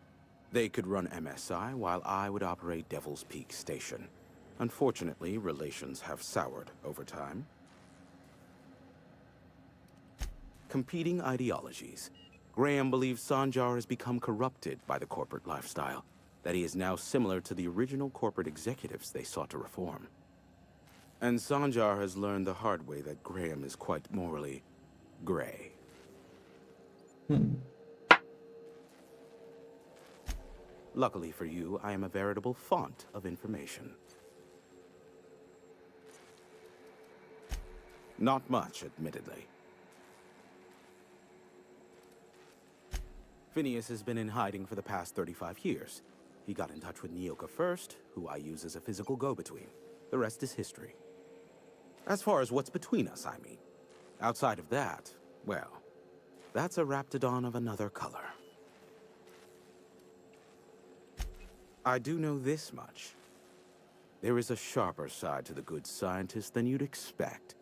S11: They could run MSI while I would operate Devil's Peak Station. Unfortunately, relations have soured over time. Competing ideologies. Graham believes Sanjar has become corrupted by the corporate lifestyle, that he is now similar to the original corporate executives they sought to reform. And Sanjar has learned the hard way that Graham is quite morally gray. Luckily for you, I am a veritable font of information. Not much, admittedly. Phineas has been in hiding for the past 35 years. He got in touch with Nyoka first, who I use as a physical go-between. The rest is history. As far as what's between us, I mean. Outside of that, well, that's a raptidon of another color. I do know this much. There is a sharper side to the good scientist than you'd expect.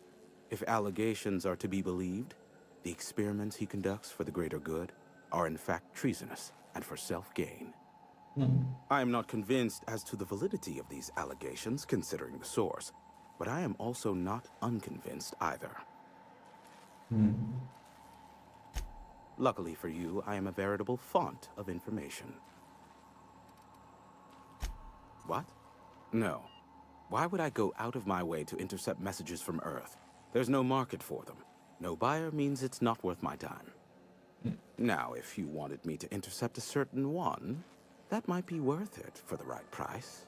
S11: If allegations are to be believed, the experiments he conducts for the greater good are in fact treasonous and for self-gain. I am not convinced as to the validity of these allegations, considering the source, but I am also not unconvinced either. Luckily for you, I am a veritable font of information. What? No. Why would I go out of my way to intercept messages from Earth? There's no market for them. No buyer means it's not worth my time. Now, if you wanted me to intercept a certain one, that might be worth it for the right price.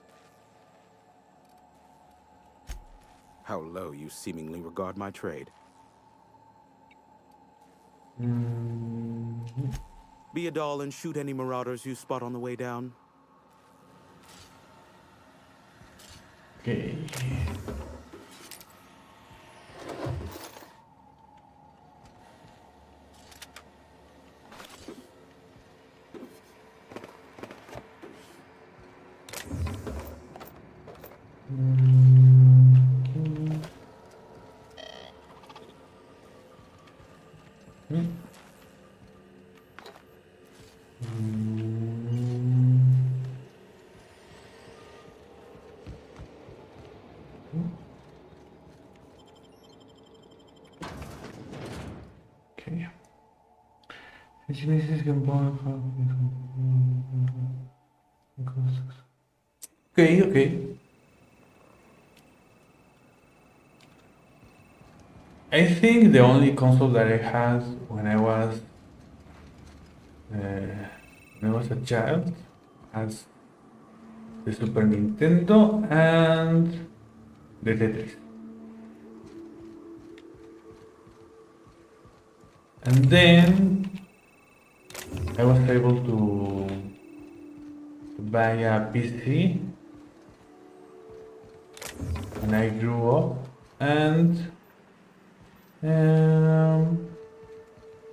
S11: How low you seemingly regard my trade. Be a doll and shoot any marauders you spot on the way down.
S12: Okay. Okay. Okay, okay. I think the only console that I had when I was a child was the Super Nintendo and the Tetris. And then I was able to buy a PC when I grew up, and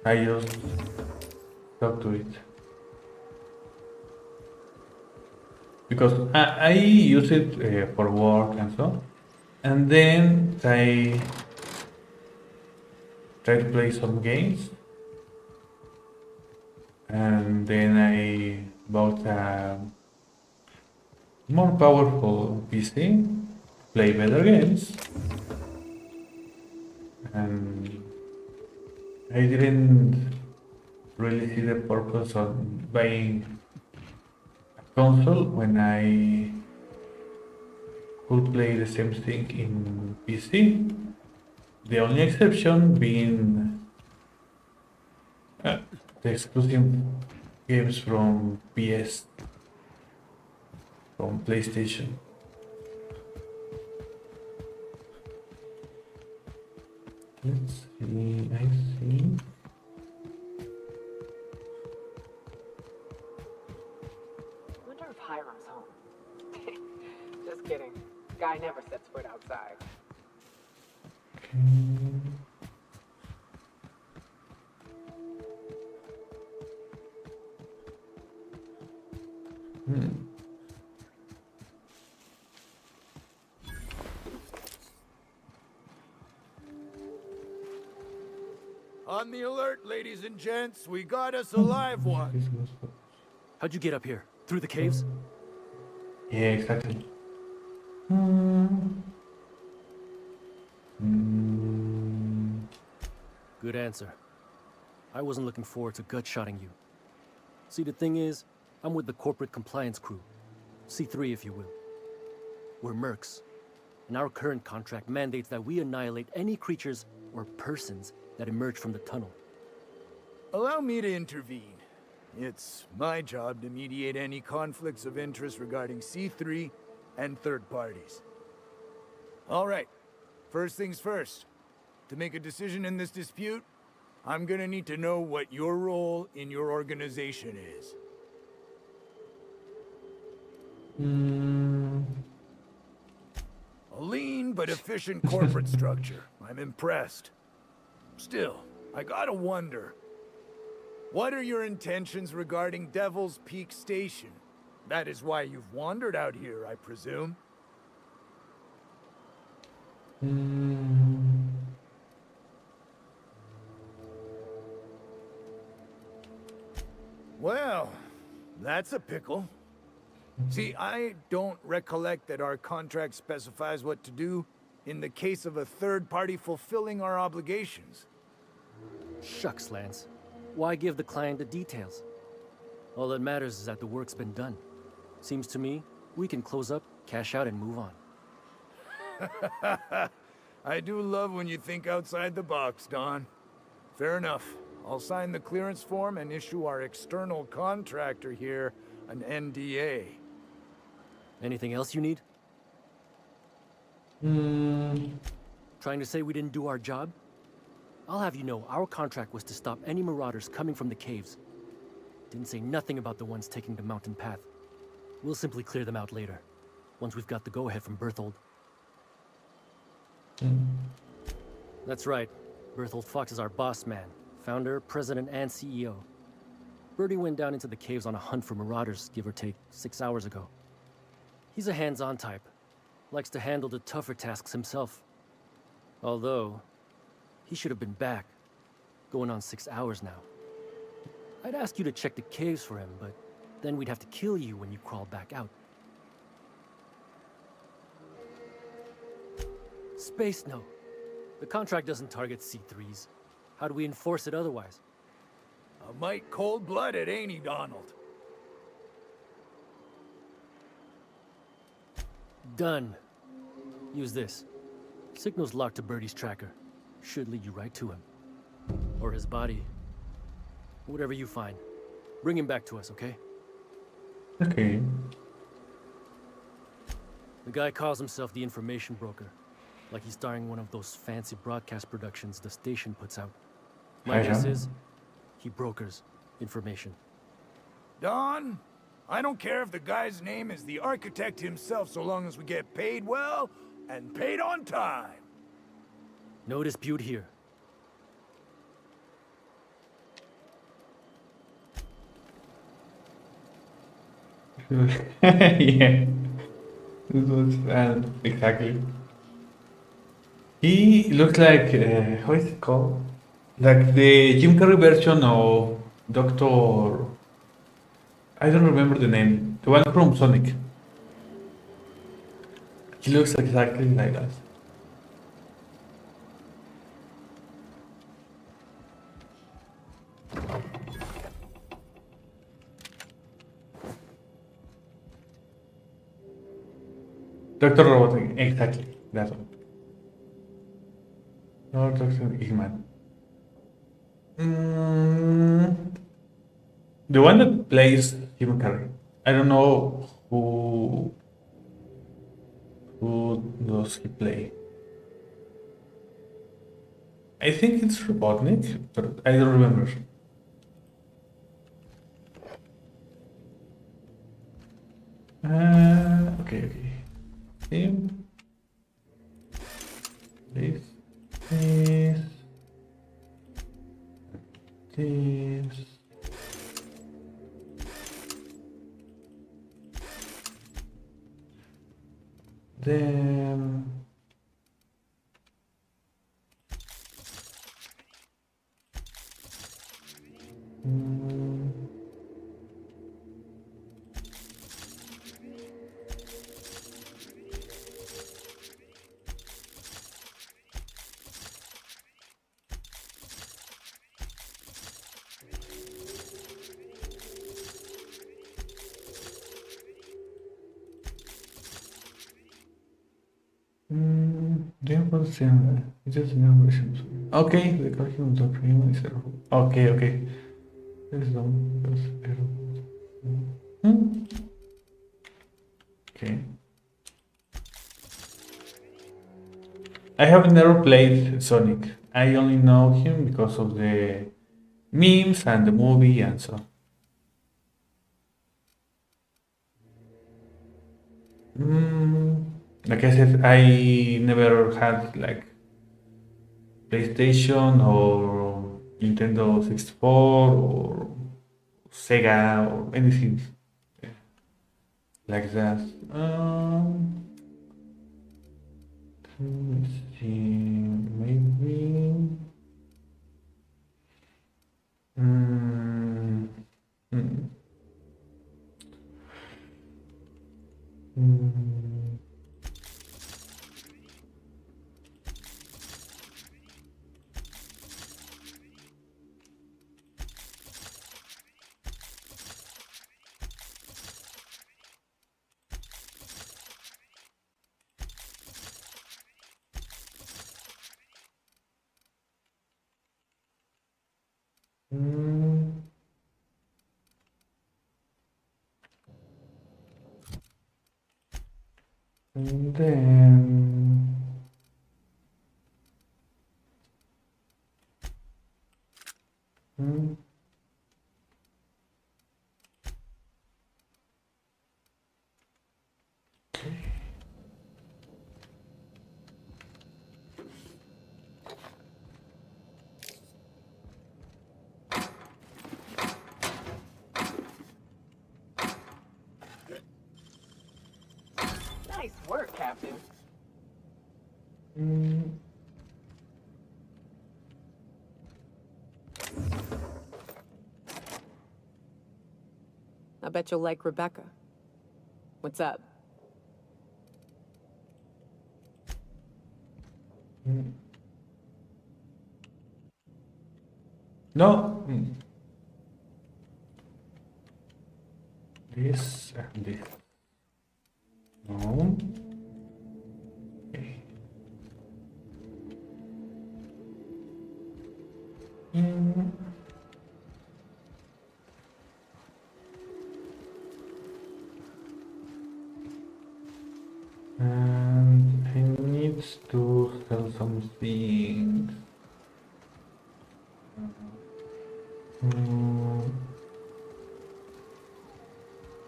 S12: I just stuck to it because I use it for work and so, and then I try to play some games, and then I bought a more powerful PC, play better games, and I didn't really see the purpose of buying a console when I could play the same thing in PC. The only exception being the exclusive games from PS, from PlayStation. Let's see, I see.
S6: I wonder if Hiram's home. Just kidding. Guy never sets foot outside.
S5: On the alert, ladies and gents. We got us a live one.
S10: How'd you get up here? Through the caves?
S12: Yeah, exactly.
S10: Good answer. I wasn't looking forward to gut-shotting you. See, the thing is, I'm with the corporate compliance crew. C3, if you will. We're mercs, and our current contract mandates that we annihilate any creatures or persons that emerge from the tunnel.
S5: Allow me to intervene. It's my job to mediate any conflicts of interest regarding C3 and third parties. All right, first things first. To make a decision in this dispute, I'm gonna need to know what your role in your organization is. A lean but efficient corporate structure. I'm impressed. Still, I gotta wonder. What are your intentions regarding Devil's Peak Station? That is why you've wandered out here, I presume. Well, that's a pickle. See, I don't recollect that our contract specifies what to do in the case of a third party fulfilling our obligations.
S10: Shucks, Lance. Why give the client the details? All that matters is that the work's been done. Seems to me, we can close up, cash out, and move on.
S5: I do love when you think outside the box, Don. Fair enough. I'll sign the clearance form and issue our external contractor here an NDA.
S10: Anything else you need? Trying to say we didn't do our job? I'll have you know, our contract was to stop any marauders coming from the caves. Didn't say nothing about the ones taking the mountain path. We'll simply clear them out later, once we've got the go-ahead from Berthold. That's right. Berthold Fox is our boss man. Founder, president, and CEO. Bertie went down into the caves on a hunt for marauders, give or take, 6 hours ago. He's a hands-on type. Likes to handle the tougher tasks himself. Although, he should have been back. Going on 6 hours now. I'd ask you to check the caves for him, but then we'd have to kill you when you crawl back out. Space no. The contract doesn't target C3s. How do we enforce it otherwise?
S5: A mite cold-blooded, ain't he, Donald?
S10: Done. Use this. Signal's locked to Bertie's tracker. Should lead you right to him. Or his body. Whatever you find. Bring him back to us, okay?
S12: Okay.
S10: The guy calls himself the information broker. Like he's starring one of those fancy broadcast productions the station puts out. My guess is, he brokers information.
S5: Don, I don't care if the guy's name is the architect himself so long as we get paid well and paid on time.
S10: No dispute here.
S12: Yeah. This was exactly. He looks like how is it called? Like the Jim Carrey version of Doctor. I don't remember the name. The one from Sonic. He looks exactly like that. Doctor Robotnik, exactly. That one. No, Doctor Eggman. The one that plays Jim Carrey. I don't know who does he play. I think it's Robotnik, but I don't remember. Okay. Him. This. Then okay, the correction of previo is error. Okay. Okay. I have never played Sonic. I only know him because of the memes and the movie and so. Like I said, I never had like PlayStation or Nintendo 64 or Sega or anything like that. Let's see, maybe. Mm, mm, mm. And then
S6: Nice work, Captain. I bet you'll like Rebecca. What's up?
S12: no. This and this. No. Okay. And I need to sell some things.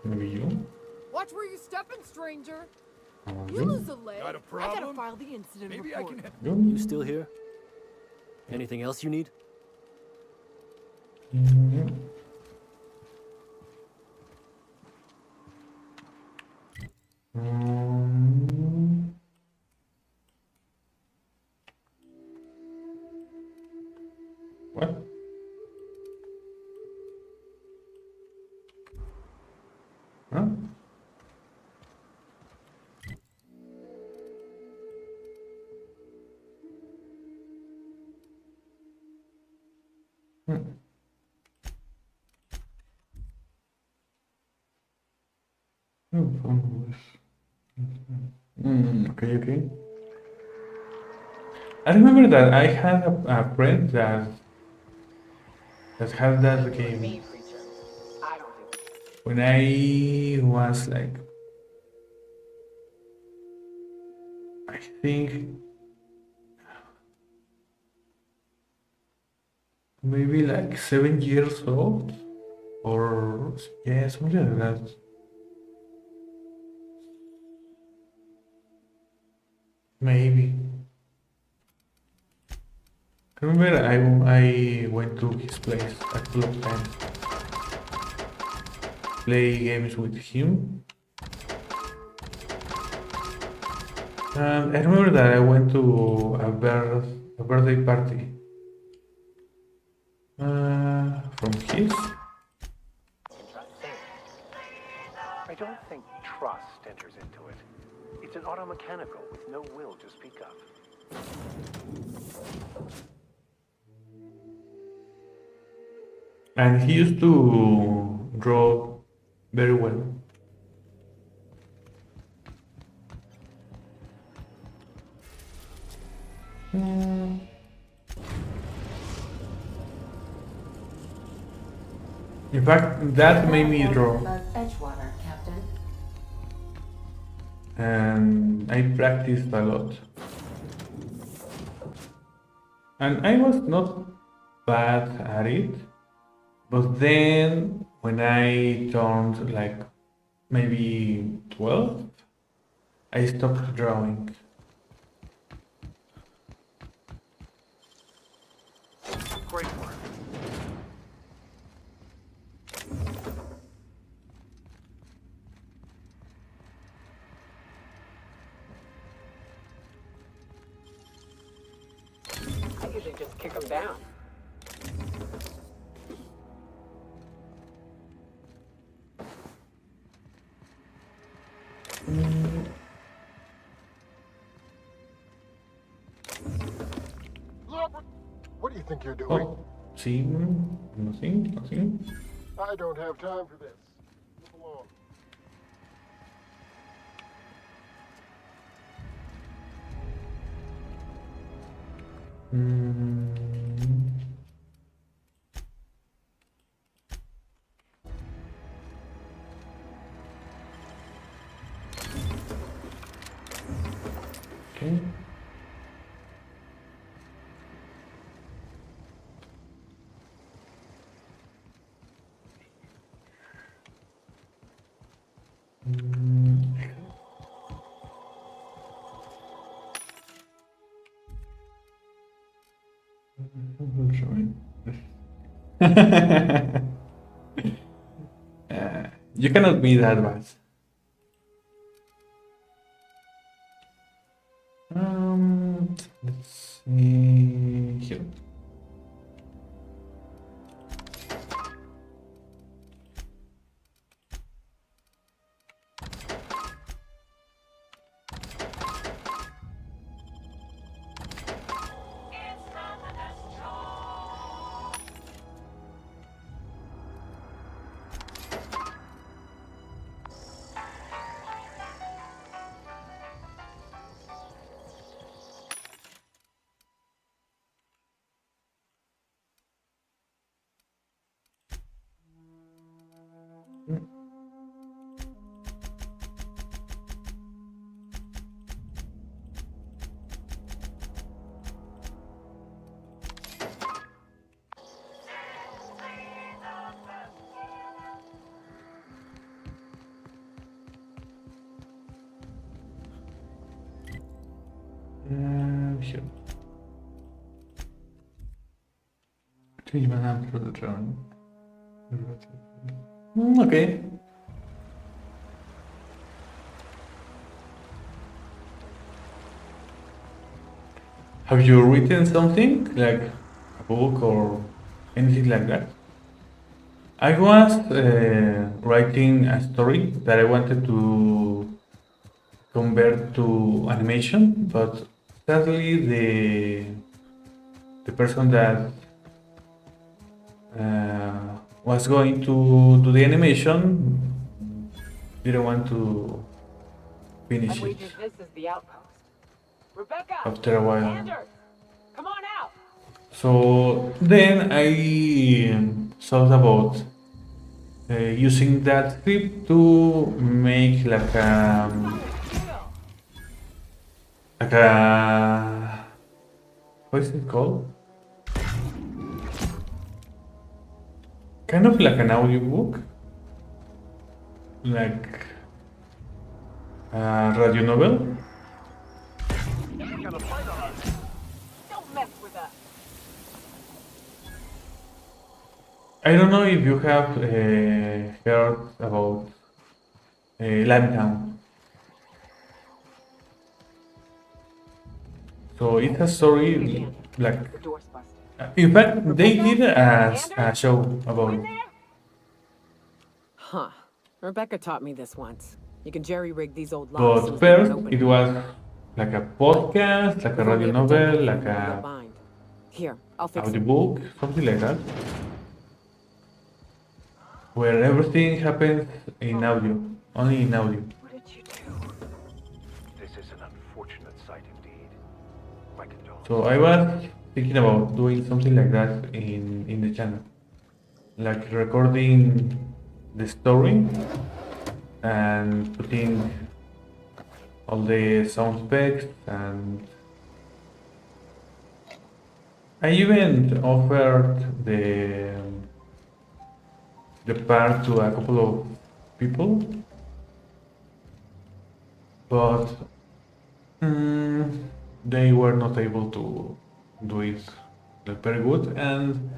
S12: Maybe you?
S13: Watch where you stepping, stranger.
S12: Maybe.
S13: You lose a leg.
S14: Got a
S13: I gotta
S14: problem?
S13: file the incident
S14: Maybe
S13: report.
S14: I can help.
S10: You still here? Anything else you need?
S12: What? Huh? Okay, okay. I remember that I had a friend that had that game when I was like, I think maybe like 7 years old, or yeah, something like that. Maybe. I remember I went to his place a couple of times, play games with him. And I remember that I went to a birthday party from his.
S7: I don't think trust enters into it. It's an automechanical with no will to speak of.
S12: And he used to draw very well. In fact, that made me draw.
S2: Edgewater, Captain.
S12: And I practiced a lot. and I was not bad at it. But then, when I turned like maybe 12, I stopped drawing.
S6: Great work. I usually just kick them down.
S14: What do you think you're doing?
S12: Oh, see, nothing.
S14: I don't have time for this. Move along.
S12: Okay. You cannot be that bad. Let's see here. Here. Change my name to the drawing. Okay. Have you written something like a book or anything like that? I was writing a story that I wanted to convert to animation, but sadly the person that was going to do the animation didn't want to finish it
S6: This is the outpost. Rebecca!
S12: after a while.
S6: Anders! Come on out!
S12: So then I thought about using that script to make like a what is it called? Kind of like an audiobook, like a radio novel.
S6: Don't mess with us!
S12: I don't know if you have heard about Limetown. So it's a story like. In fact, they did a show about it.
S6: Huh. Rebecca taught me this once. You can jerry-rig these old locks.
S12: But first, it was like a podcast, like a radio novel, like a
S6: Here, I'll fix it.
S12: audiobook, something like that, where everything happens in audio, only in audio.
S7: What did you do? This is an unfortunate sight indeed. My condolences.
S12: So I was thinking about doing something like that in the channel, like recording the story and putting all the sound effects and I even offered the part to a couple of people, but they were not able to do it very good. And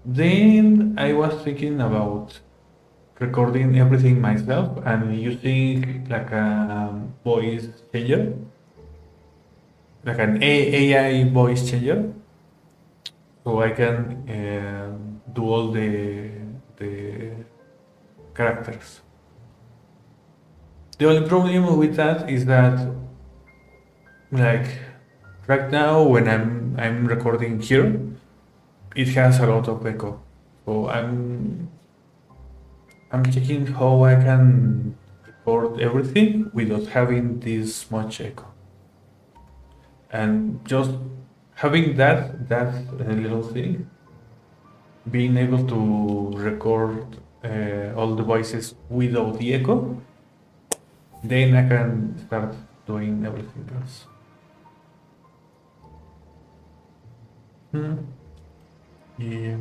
S12: then I was thinking about recording everything myself and using like a voice changer, like an AI voice changer, so I can do all the characters. The only problem with that is that, like, right now when I'm recording here, it has a lot of echo. So I'm checking how I can record everything without having this much echo. And just having that little thing, being able to record all the voices without the echo, then I can start doing everything else. Yeah.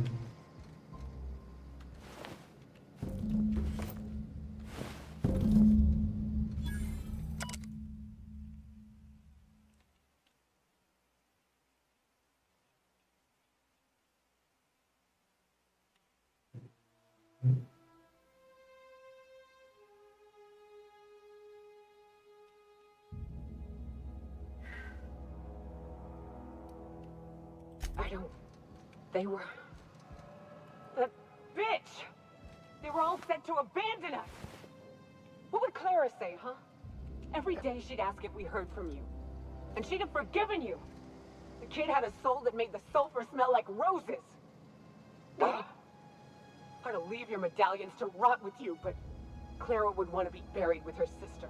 S15: They were... That bitch! They were all set to abandon us! What would Clara say, huh? Every day she'd ask if we heard from you. And she'd have forgiven you. The kid had a soul that made the sulfur smell like roses. Hard to leave your medallions to rot with you, but Clara would want to be buried with her sister.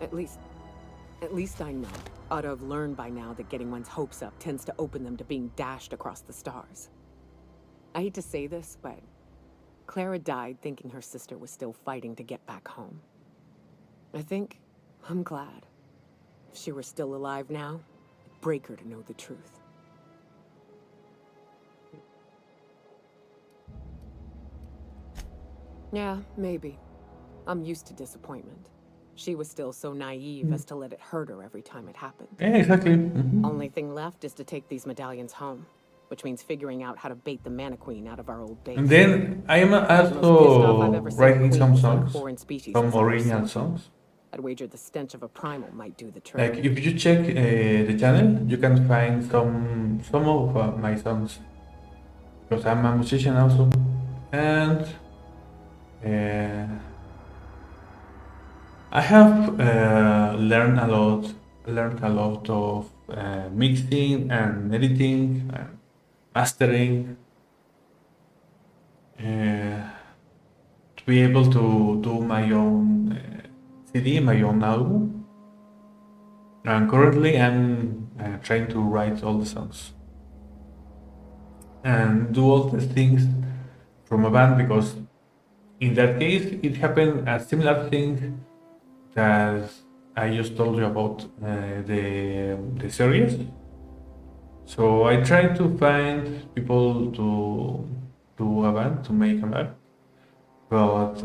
S15: At least I know. Ought to have learned by now that getting one's hopes up tends to open them to being dashed across the stars. I hate to say this, but Clara died thinking her sister was still fighting to get back home. I'm glad. If she were still alive now, it'd break her to know the truth. Yeah, maybe. I'm used to disappointment. She was still so naive as to let it hurt her every time it happened.
S12: Yeah, exactly.
S15: Only thing left is to take these medallions home, which means figuring out how to bait the Mannequeen out of our old base.
S12: And then I am also writing some songs, some original songs.
S15: I'd wager the stench of a primal might do the trick.
S12: Like if you check the channel, you can find some of my songs, because I'm a musician also, and I have learned a lot of mixing and editing and mastering to be able to do my own CD, my own album. And currently I'm trying to write all the songs and do all the things from a band, because in that case it happened a similar thing that I just told you about the series. So I tried to find people to do a band, to make a band, but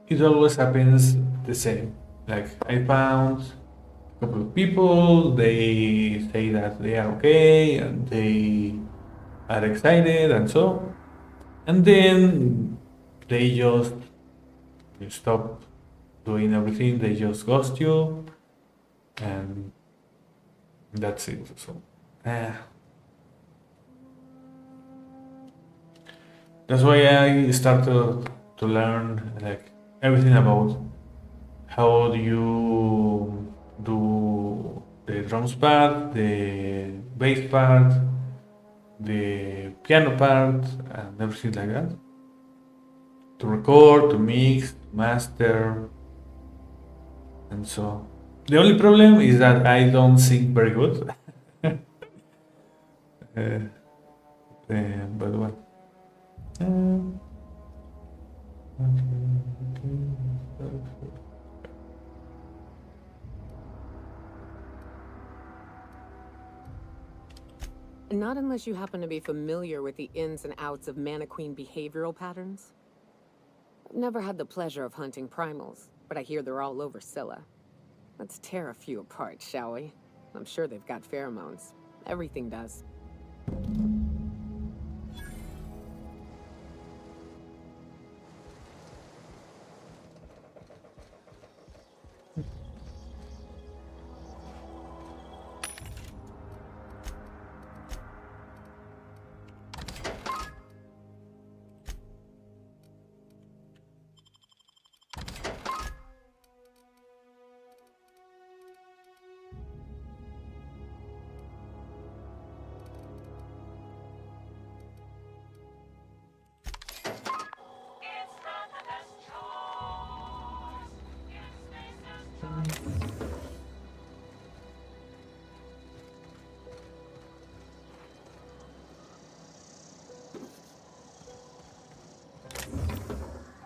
S12: it always happens the same. Like I found a couple of people, they say that they are okay and they are excited and so, and then they just stop doing everything, they just ghost you, and that's it. So that's why I started to learn like everything about how do you do the drums part, the bass part, the piano part, and everything like that. To record, to mix, master, and so. The only problem is that I don't sing very good. But well.
S15: Not unless you happen to be familiar with the ins and outs of Mannequin behavioral patterns. I've never had the pleasure of hunting primals, but I hear they're all over Scylla. Let's tear a few apart, shall we? I'm sure they've got pheromones. Everything does.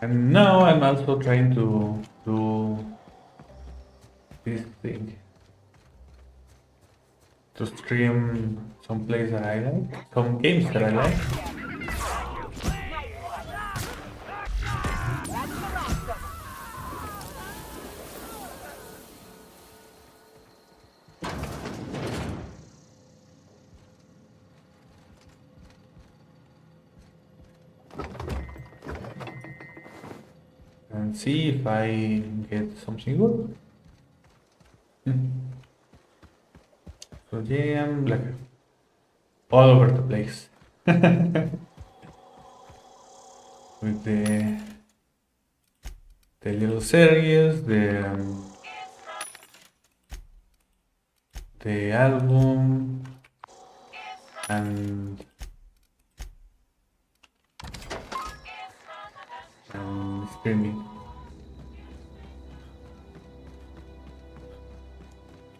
S12: And now I'm also trying to do this thing. To stream some plays that I like, some games that I like. And see if I get something good. So yeah, I'm like all over the place with the little series, the album, and streaming.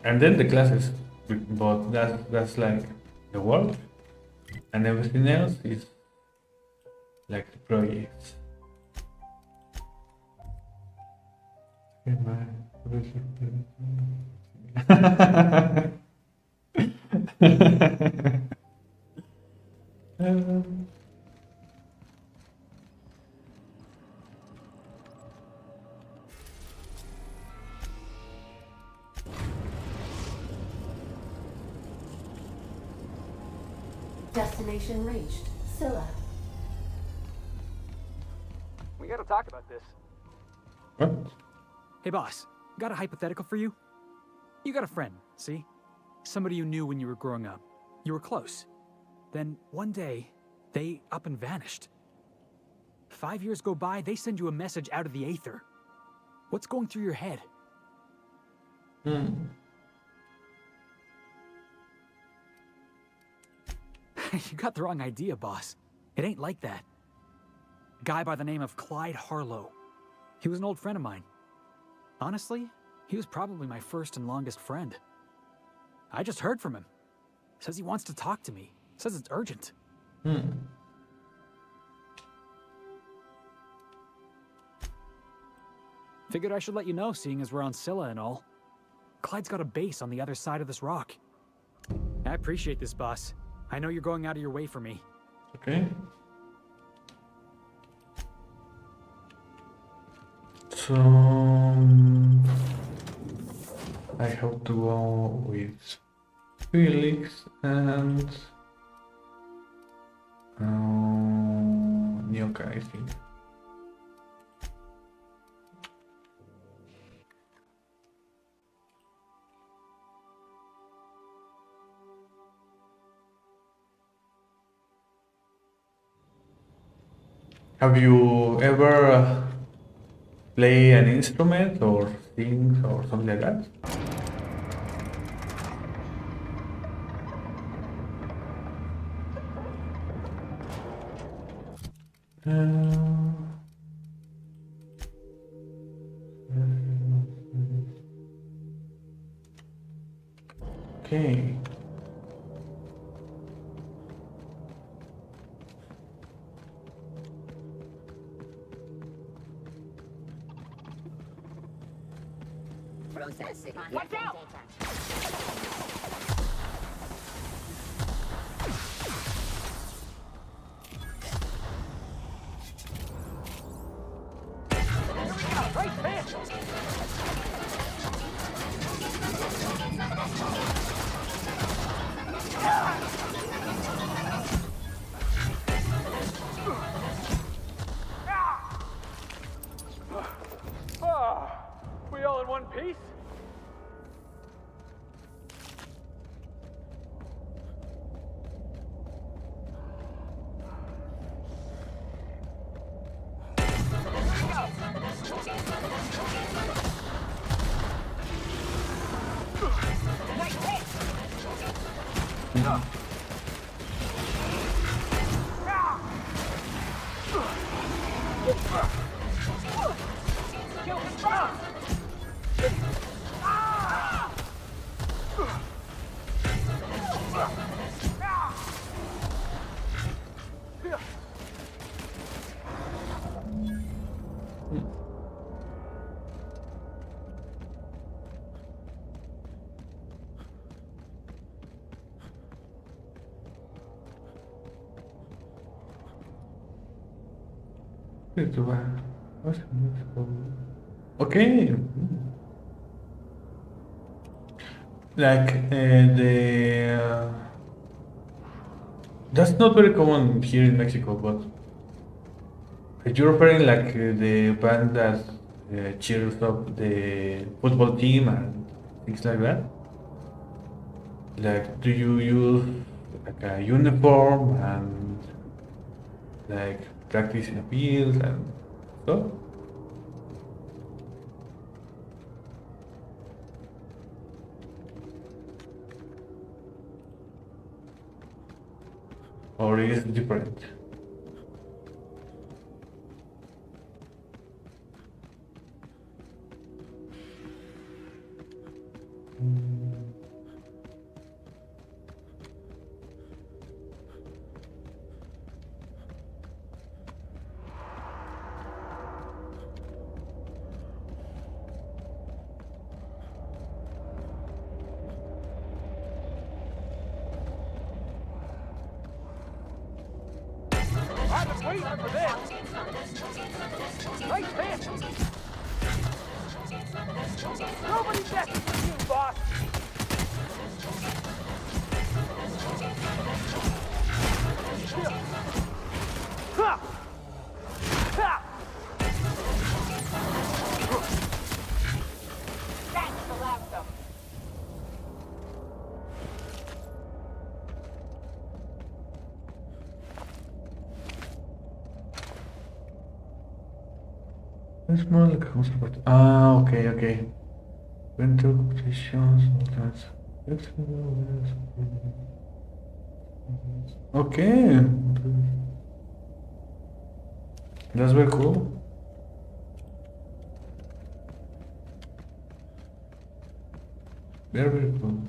S12: And then the classes, but that's like the work, and everything else is like the projects.
S2: Destination reached. Scylla.
S16: We gotta talk about this.
S12: What?
S16: Hey boss, got a hypothetical for you? You got a friend, see? Somebody you knew when you were growing up. You were close. Then one day, they up and vanished. 5 years go by, they send you a message out of the aether. What's going through your head? You got the wrong idea, boss. It ain't like that. A guy by the name of Clyde Harlow. He was an old friend of mine. Honestly, he was probably my first and longest friend. I just heard from him. Says he wants to talk to me. Says it's urgent. Figured I should let you know, seeing as we're on Scylla and all. Clyde's got a base on the other side of this rock. I appreciate this, boss. I know you're going out of your way for me.
S12: Okay. So I have to go with Felix and Nyoka, I think. Have you ever play an instrument or sing or something like that? Okay.
S1: Processing.
S15: Watch out!
S17: peace?
S12: Okay. Like that's not very common here in Mexico, but you're referring like the band that cheers up the football team and things like that. Like, do you use like a uniform and like practice in a field and stuff? Or is it different?
S17: Wait for this! Nice hit! Nobody's asking for you, boss! Ha! Ha!
S15: That's the last of them.
S12: Es more like a concept. Ah, okay, okay. Winter competitions, okay. That's very cool. Very, very cool.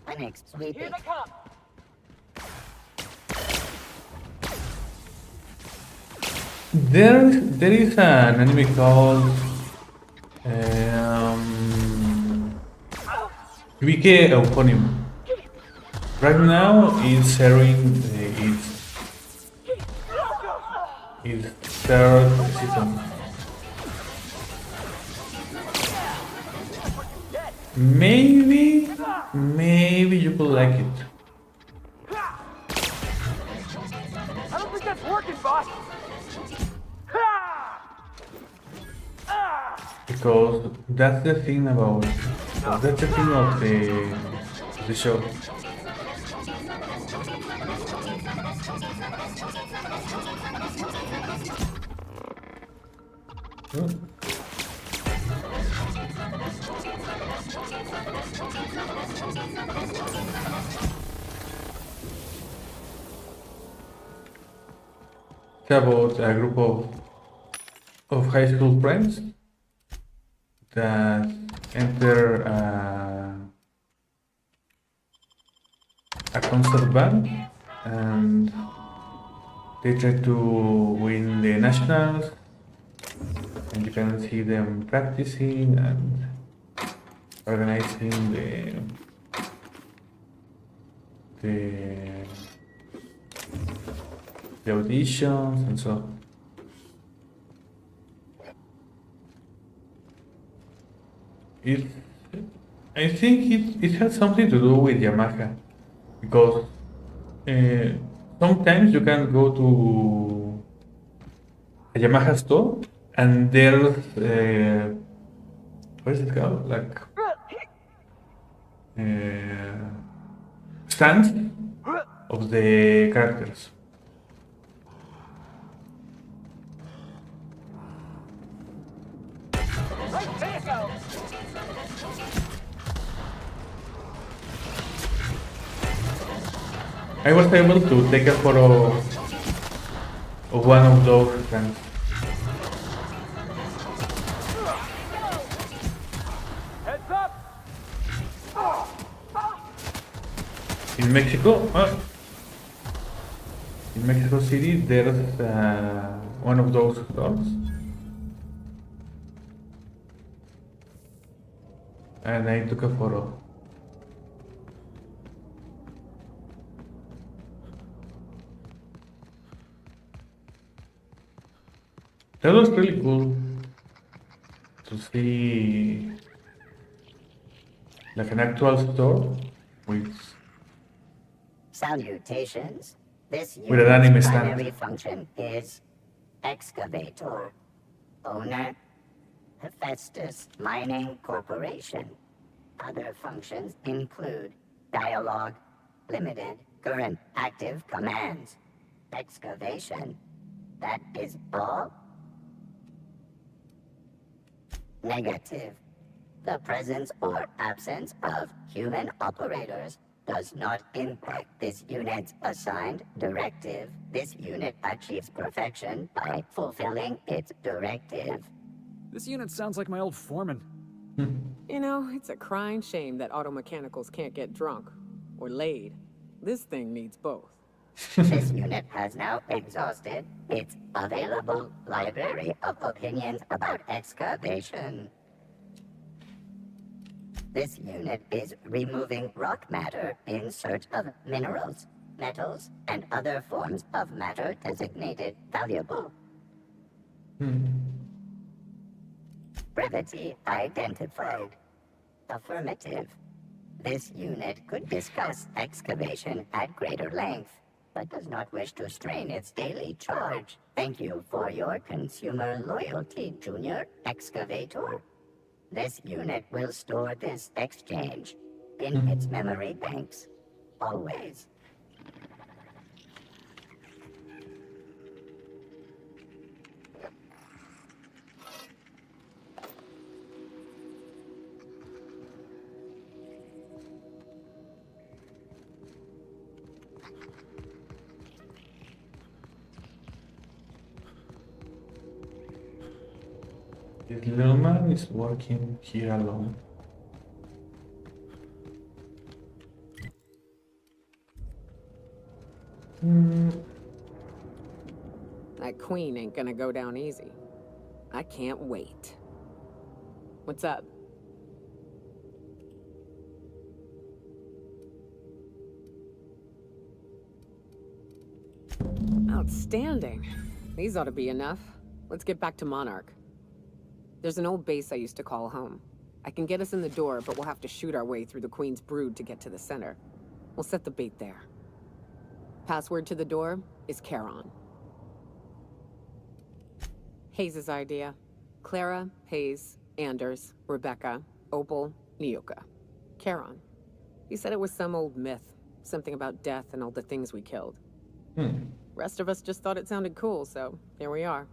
S1: Unexpected.
S15: Here they come.
S12: There is an anime called Wiki Euphonium. Right now it's airing its third season. Maybe you could like it.
S17: I don't think that's working, boss!
S12: Because that's the thing about of the show. It's about a group of high school friends that enter a concert band and they try to win the nationals, and you can see them practicing and organizing the auditions and so. I think it has something to do with Yamaha, because sometimes you can go Yamaha store, and there's what is it called? Like stands of the characters. I was able to take a photo of one of those stands.
S17: Heads up!
S12: In Mexico, in Mexico City, there's one of those stores, and I took a photo. That was really cool to see like an actual store with
S1: Salutations. This
S12: with an anime
S1: unit's
S12: stand.
S1: primary function is excavator. Owner, Hephaestus Mining Corporation. Other functions include dialogue, limited, current, active commands, excavation. That is all. Negative. The presence or absence of human operators does not impact this unit's assigned directive. This unit achieves perfection by fulfilling its directive.
S16: This unit sounds like my old foreman.
S6: You know, it's a crying shame that auto mechanicals can't get drunk or laid. This thing needs both.
S1: This unit has now exhausted its available library of opinions about excavation. This unit is removing rock matter in search of minerals, metals, and other forms of matter designated valuable. Brevity identified. Affirmative. This unit could discuss excavation at greater length, but does not wish to strain its daily charge. Thank you for your consumer loyalty, Junior Excavator. This unit will store this exchange in its memory banks, always.
S12: This little man is working here alone.
S6: That queen ain't gonna go down easy. I can't wait. What's up? Outstanding. These ought to be enough. Let's get back to Monarch. There's an old base I used to call home. I can get us in the door, but we'll have to shoot our way through the Queen's brood to get to the center. We'll set the bait there. Password to the door is Charon. Hayes' idea. Clara, Hayes, Anders, Rebecca, Opal, Nyoka. Charon. He said it was some old myth. Something about death and all the things we killed. Rest of us just thought it sounded cool, so here we are.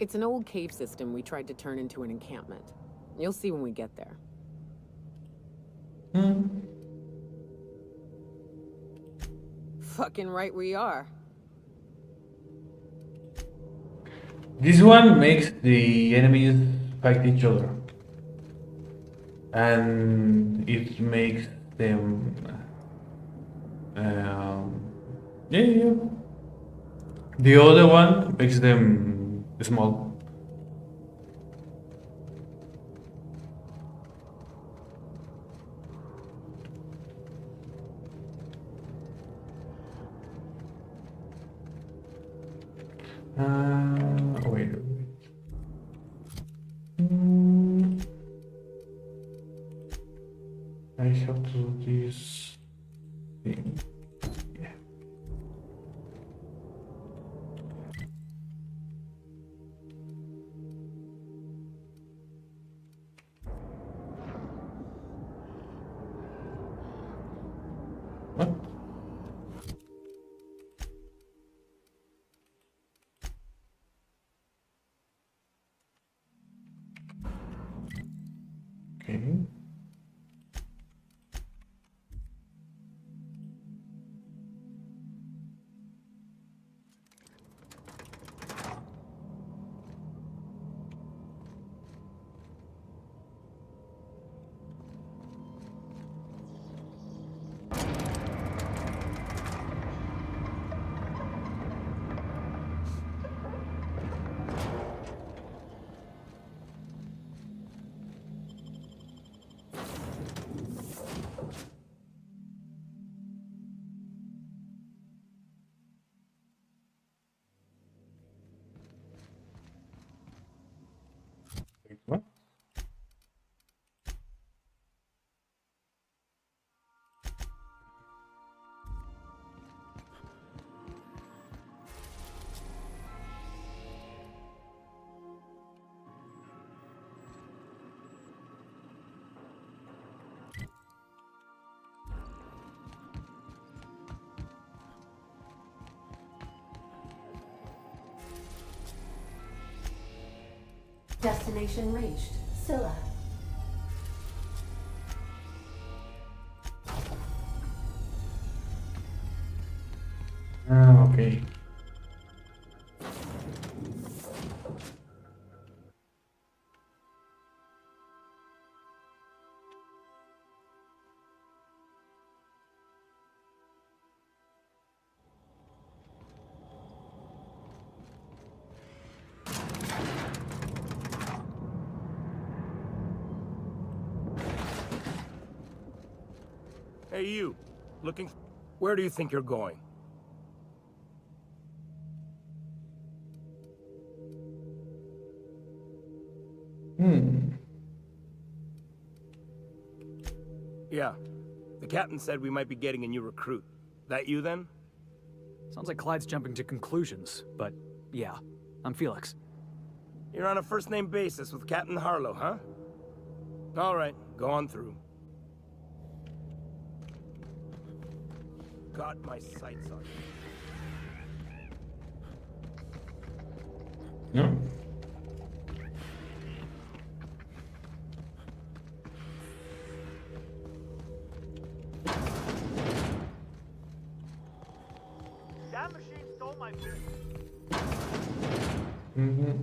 S6: It's an old cave system we tried to turn into an encampment. You'll see when we get there. Fucking right we are.
S12: This one makes the enemies fight each other. And it makes them... yeah. The other one makes them small. Wait. I have to do this thing. Yeah. What? Okay. What?
S2: Destination reached. Scylla.
S12: Ah, okay.
S18: Hey, you. Looking... Where do you think you're going? Yeah. The captain said we might be getting a new recruit. That you, then?
S16: Sounds like Clyde's jumping to conclusions, but yeah, I'm Felix.
S18: You're on a first-name basis with Captain Harlow, huh? All right, go on through. Got my sights on you.
S12: No.
S17: That machine stole my fish.
S12: Mm-hmm.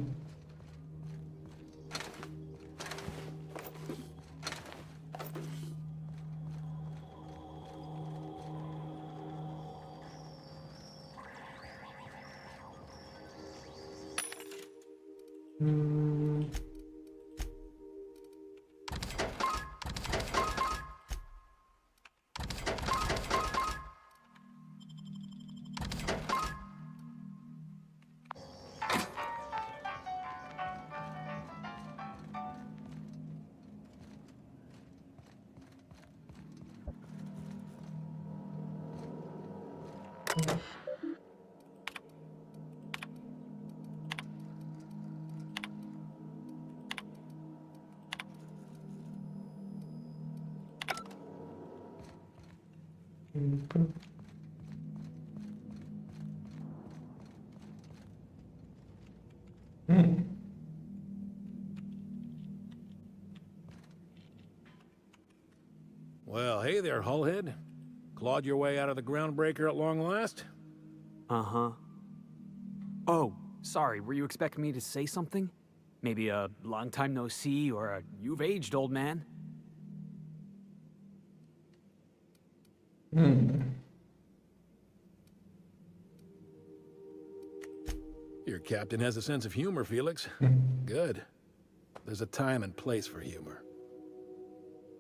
S19: Well, hey there, Hullhead. Clawed your way out of the groundbreaker at long last?
S16: Uh-huh. Oh, sorry, were you expecting me to say something? Maybe a long time no see, or a you've aged, old man?
S19: Your captain has a sense of humor, Felix. Good. There's a time and place for humor.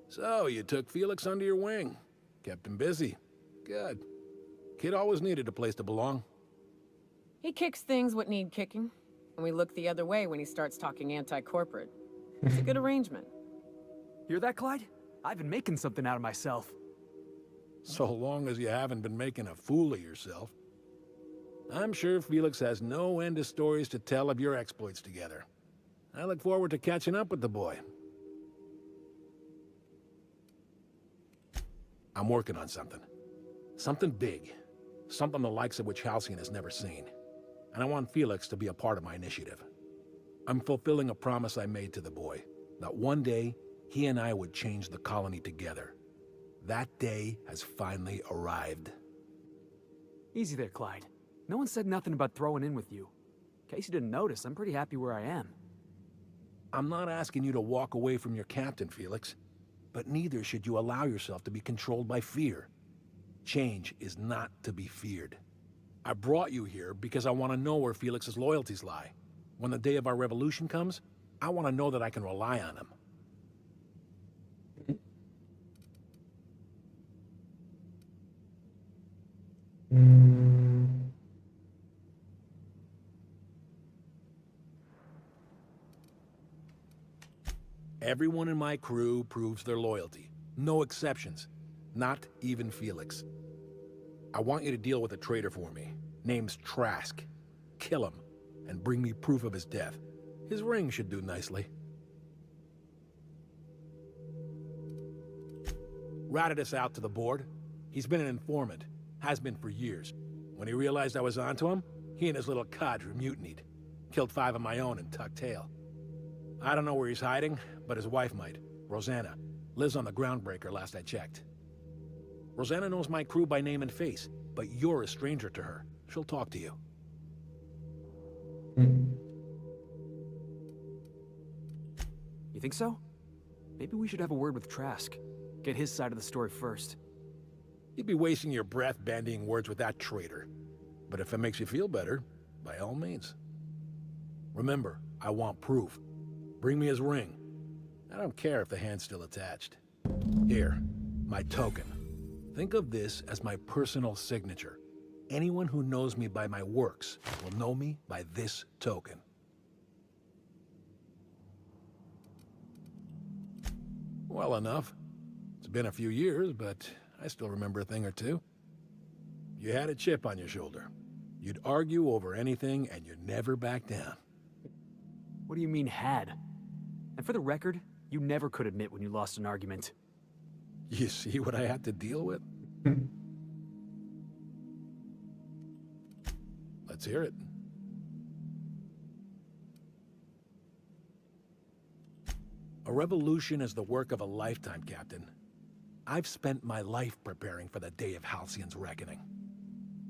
S19: So, you took Felix under your wing. Kept him busy. Good. Kid always needed a place to belong.
S15: He kicks things what need kicking, and we look the other way when he starts talking anti-corporate. It's a good arrangement.
S16: Hear that, Clyde? I've been making something out of myself.
S19: So long as you haven't been making a fool of yourself. I'm sure Felix has no end of stories to tell of your exploits together. I look forward to catching up with the boy. I'm working on something. Something big. Something the likes of which Halcyon has never seen. And I want Felix to be a part of my initiative. I'm fulfilling a promise I made to the boy, that one day he and I would change the colony together. That day has finally arrived.
S16: Easy there, Clyde. No one said nothing about throwing in with you. In case you didn't notice, I'm pretty happy where I am.
S19: I'm not asking you to walk away from your captain, Felix, but neither should you allow yourself to be controlled by fear. Change is not to be feared. I brought you here because I want to know where Felix's loyalties lie. When the day of our revolution comes, I want to know that I can rely on him. Everyone in my crew proves their loyalty. No exceptions. Not even Felix. I want you to deal with a traitor for me. Name's Trask. Kill him, and bring me proof of his death. His ring should do nicely. Ratted us out to the board. He's been an informant. Has been for years. When he realized I was onto him, he and his little cadre mutinied. Killed 5 of my own and tucked tail. I don't know where he's hiding, but his wife might. Rosanna. Lives on the Groundbreaker last I checked. Rosanna knows my crew by name and face, but you're a stranger to her. She'll talk to you.
S16: You think so? Maybe we should have a word with Trask. Get his side of the story first.
S19: You'd be wasting your breath bandying words with that traitor. But if it makes you feel better, by all means. Remember, I want proof. Bring me his ring. I don't care if the hand's still attached. Here, my token. Think of this as my personal signature. Anyone who knows me by my works will know me by this token. Well enough. It's been a few years, but I still remember a thing or two. You had a chip on your shoulder. You'd argue over anything, and you'd never back down.
S16: What do you mean, had? And for the record, you never could admit when you lost an argument.
S19: You see what I had to deal with? Let's hear it. A revolution is the work of a lifetime, Captain. I've spent my life preparing for the day of Halcyon's reckoning.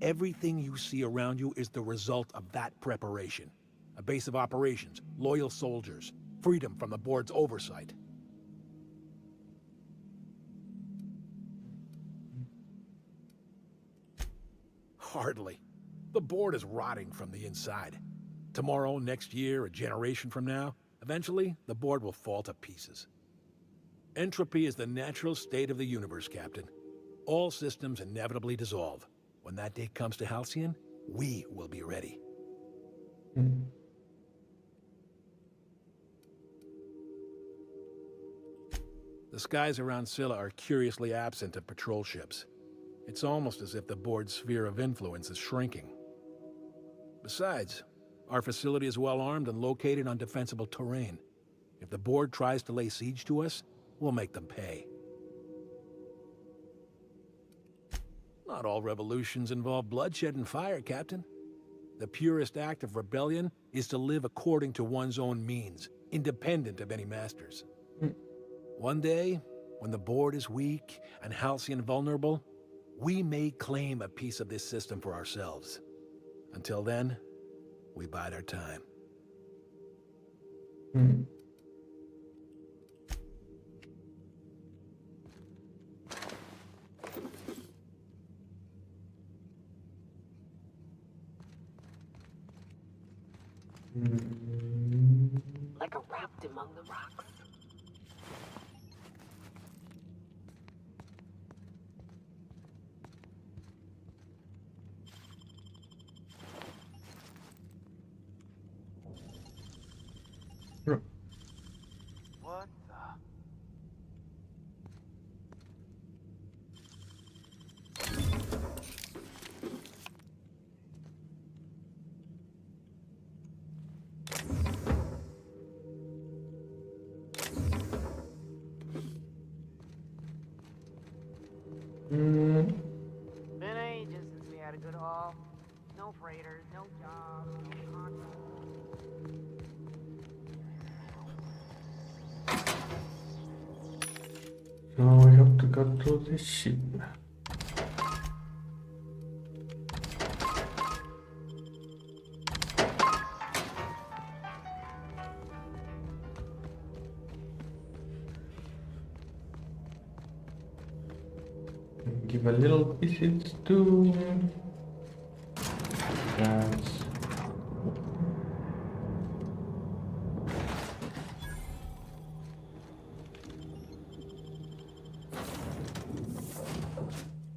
S19: Everything you see around you is the result of that preparation. A base of operations, loyal soldiers, freedom from the board's oversight. Hardly. The board is rotting from the inside. Tomorrow, next year, a generation from now, eventually, the board will fall to pieces. Entropy is the natural state of the universe, Captain. All systems inevitably dissolve. When that day comes to Halcyon, we will be ready. The skies around Scylla are curiously absent of patrol ships. It's almost as if the board's sphere of influence is shrinking. Besides, our facility is well armed and located on defensible terrain. If the board tries to lay siege to us, we'll make them pay. Not all revolutions involve bloodshed and fire, Captain. The purest act of rebellion is to live according to one's own means, independent of any masters. One day, when the board is weak and Halcyon vulnerable, we may claim a piece of this system for ourselves. Until then, we bide our time.
S15: Like a raft among the rocks.
S17: What the?
S15: had a good haul? No freighters, no jobs, no contracts.
S12: So we have to go to the ship. Give a little visit to that.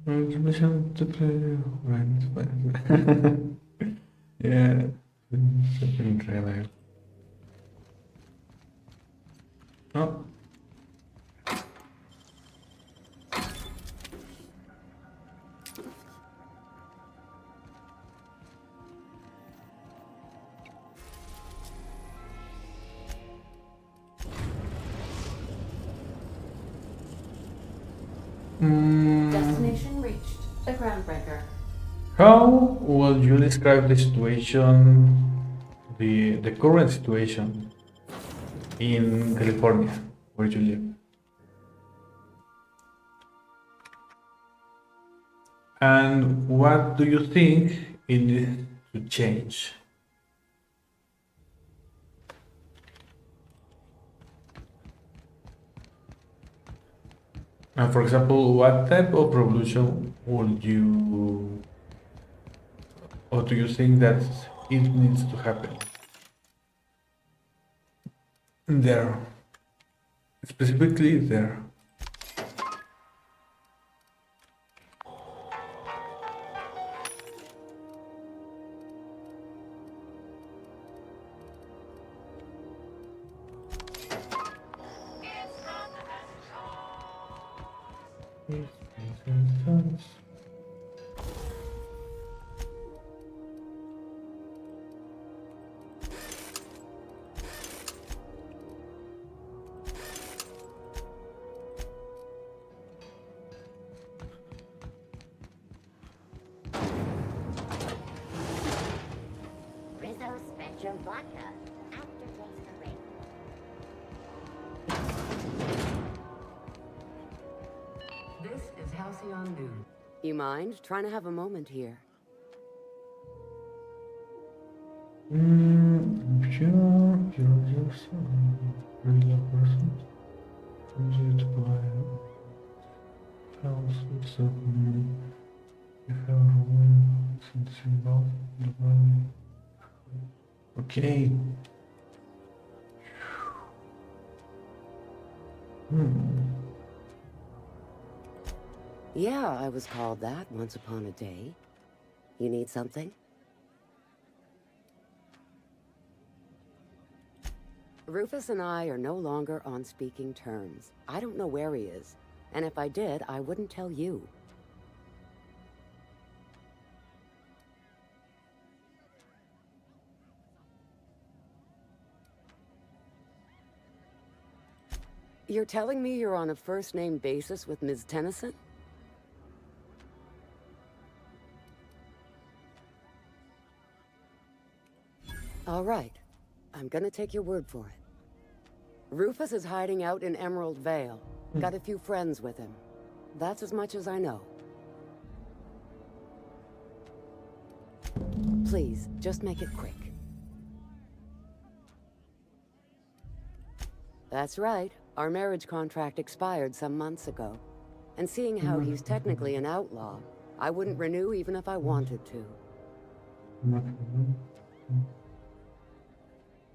S12: Information to play. Yeah, something real. Oh.
S2: Destination reached. The groundbreaker.
S12: How would you describe the situation, the current situation in California, where you live? And what do you think it needs to change? And for example, what type of revolution would you, or do you think that it needs to happen there, specifically there?
S1: Rizzo Spectrum Vodka. Aftertaste for rain.
S2: This is Halcyon News. You mind trying to have a moment here?
S12: Sure, you're just a regular person. Easy to buy houses of me. You have one since involved the money. Okay.
S2: Yeah, I was called that once upon a day. You need something? Rufus and I are no longer on speaking terms. I don't know where he is, and if I did, I wouldn't tell you. You're telling me you're on a first-name basis with Ms. Tennyson? All right. I'm gonna take your word for it. Rufus is hiding out in Emerald Vale. Got a few friends with him. That's as much as I know. Please, just make it quick. That's right. Our marriage contract expired some months ago. And seeing how he's technically an outlaw, I wouldn't renew even if I wanted to.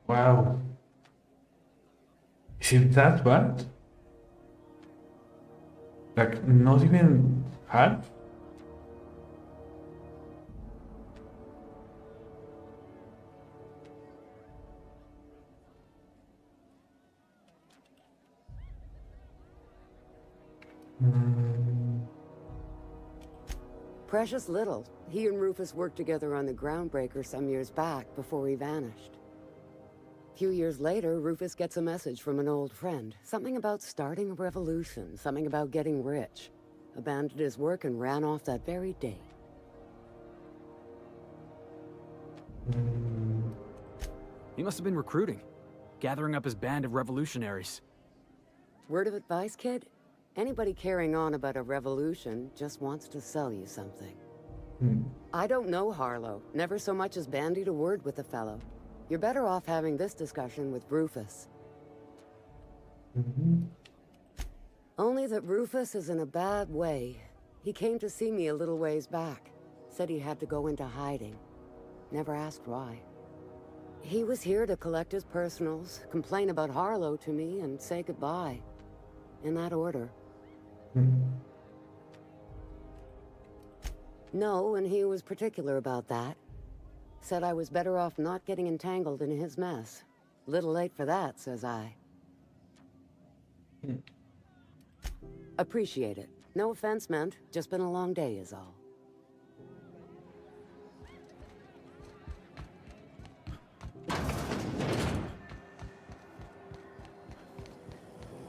S12: Wow. Is it that bad? Like, not even half?
S2: Precious little. He and Rufus worked together on the Groundbreaker some years back before he vanished. A few years later, Rufus gets a message from an old friend. Something about starting a revolution, something about getting rich. Abandoned his work and ran off that very day.
S16: He must have been recruiting, gathering up his band of revolutionaries.
S20: Word of advice, kid? Anybody carrying on about a revolution just wants to sell you something. I don't know Harlow. Never so much as bandied a word with the fellow. You're better off having this discussion with Rufus. Only that Rufus is in a bad way. He came to see me a little ways back. Said he had to go into hiding. Never asked why. He was here to collect his personals, complain about Harlow to me, and say goodbye. In that order. No, and he was particular about that. Said I was better off not getting entangled in his mess. Little late for that, says I. Appreciate it. No offense meant. Just been a long day is all.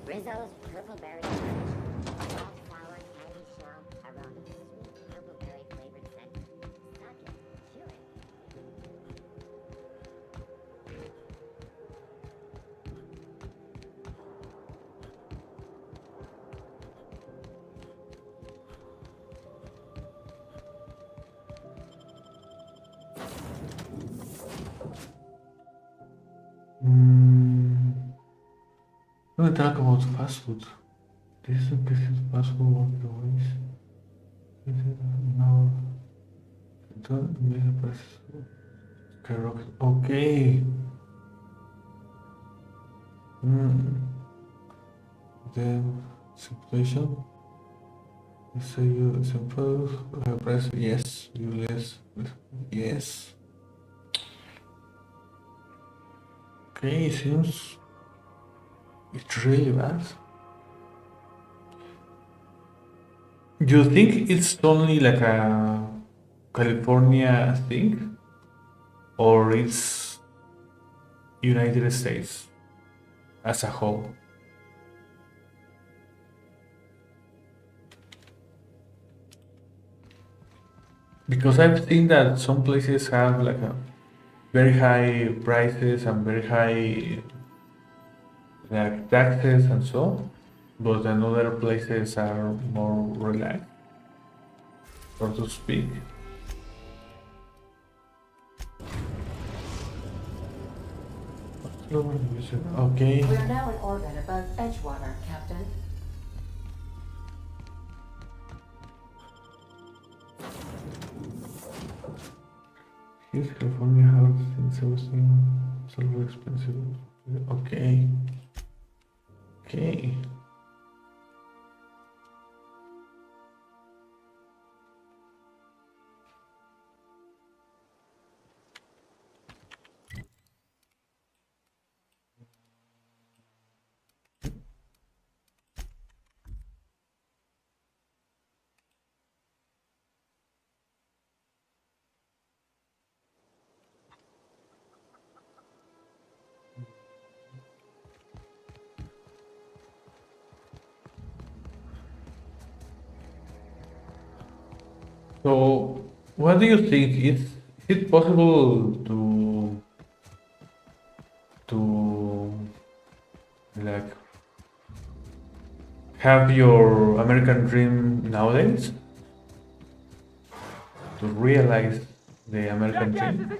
S1: Rizzo's purple berry punch. Soft flower candy shell around a sweet purple berry flavored scent. Suck it, chew it.
S12: Let me talk about fast food. This is fast food one of the ways. Now, don't make a press. Skyrocket. Okay. The situation. So you simple press yes. You yes. Okay, seems it's really bad. Do you think it's only like a California thing, or it's United States as a whole? Because I've seen that some places have like a very high prices and very high like taxes and so, but then other places are more relaxed, so to speak. Okay.
S2: We are now in orbit above Edgewater, Captain.
S12: Here's California house things everything so expensive. Okay. Okay. So, what do you think? Is it possible to like have your American dream nowadays? To realize the American dream?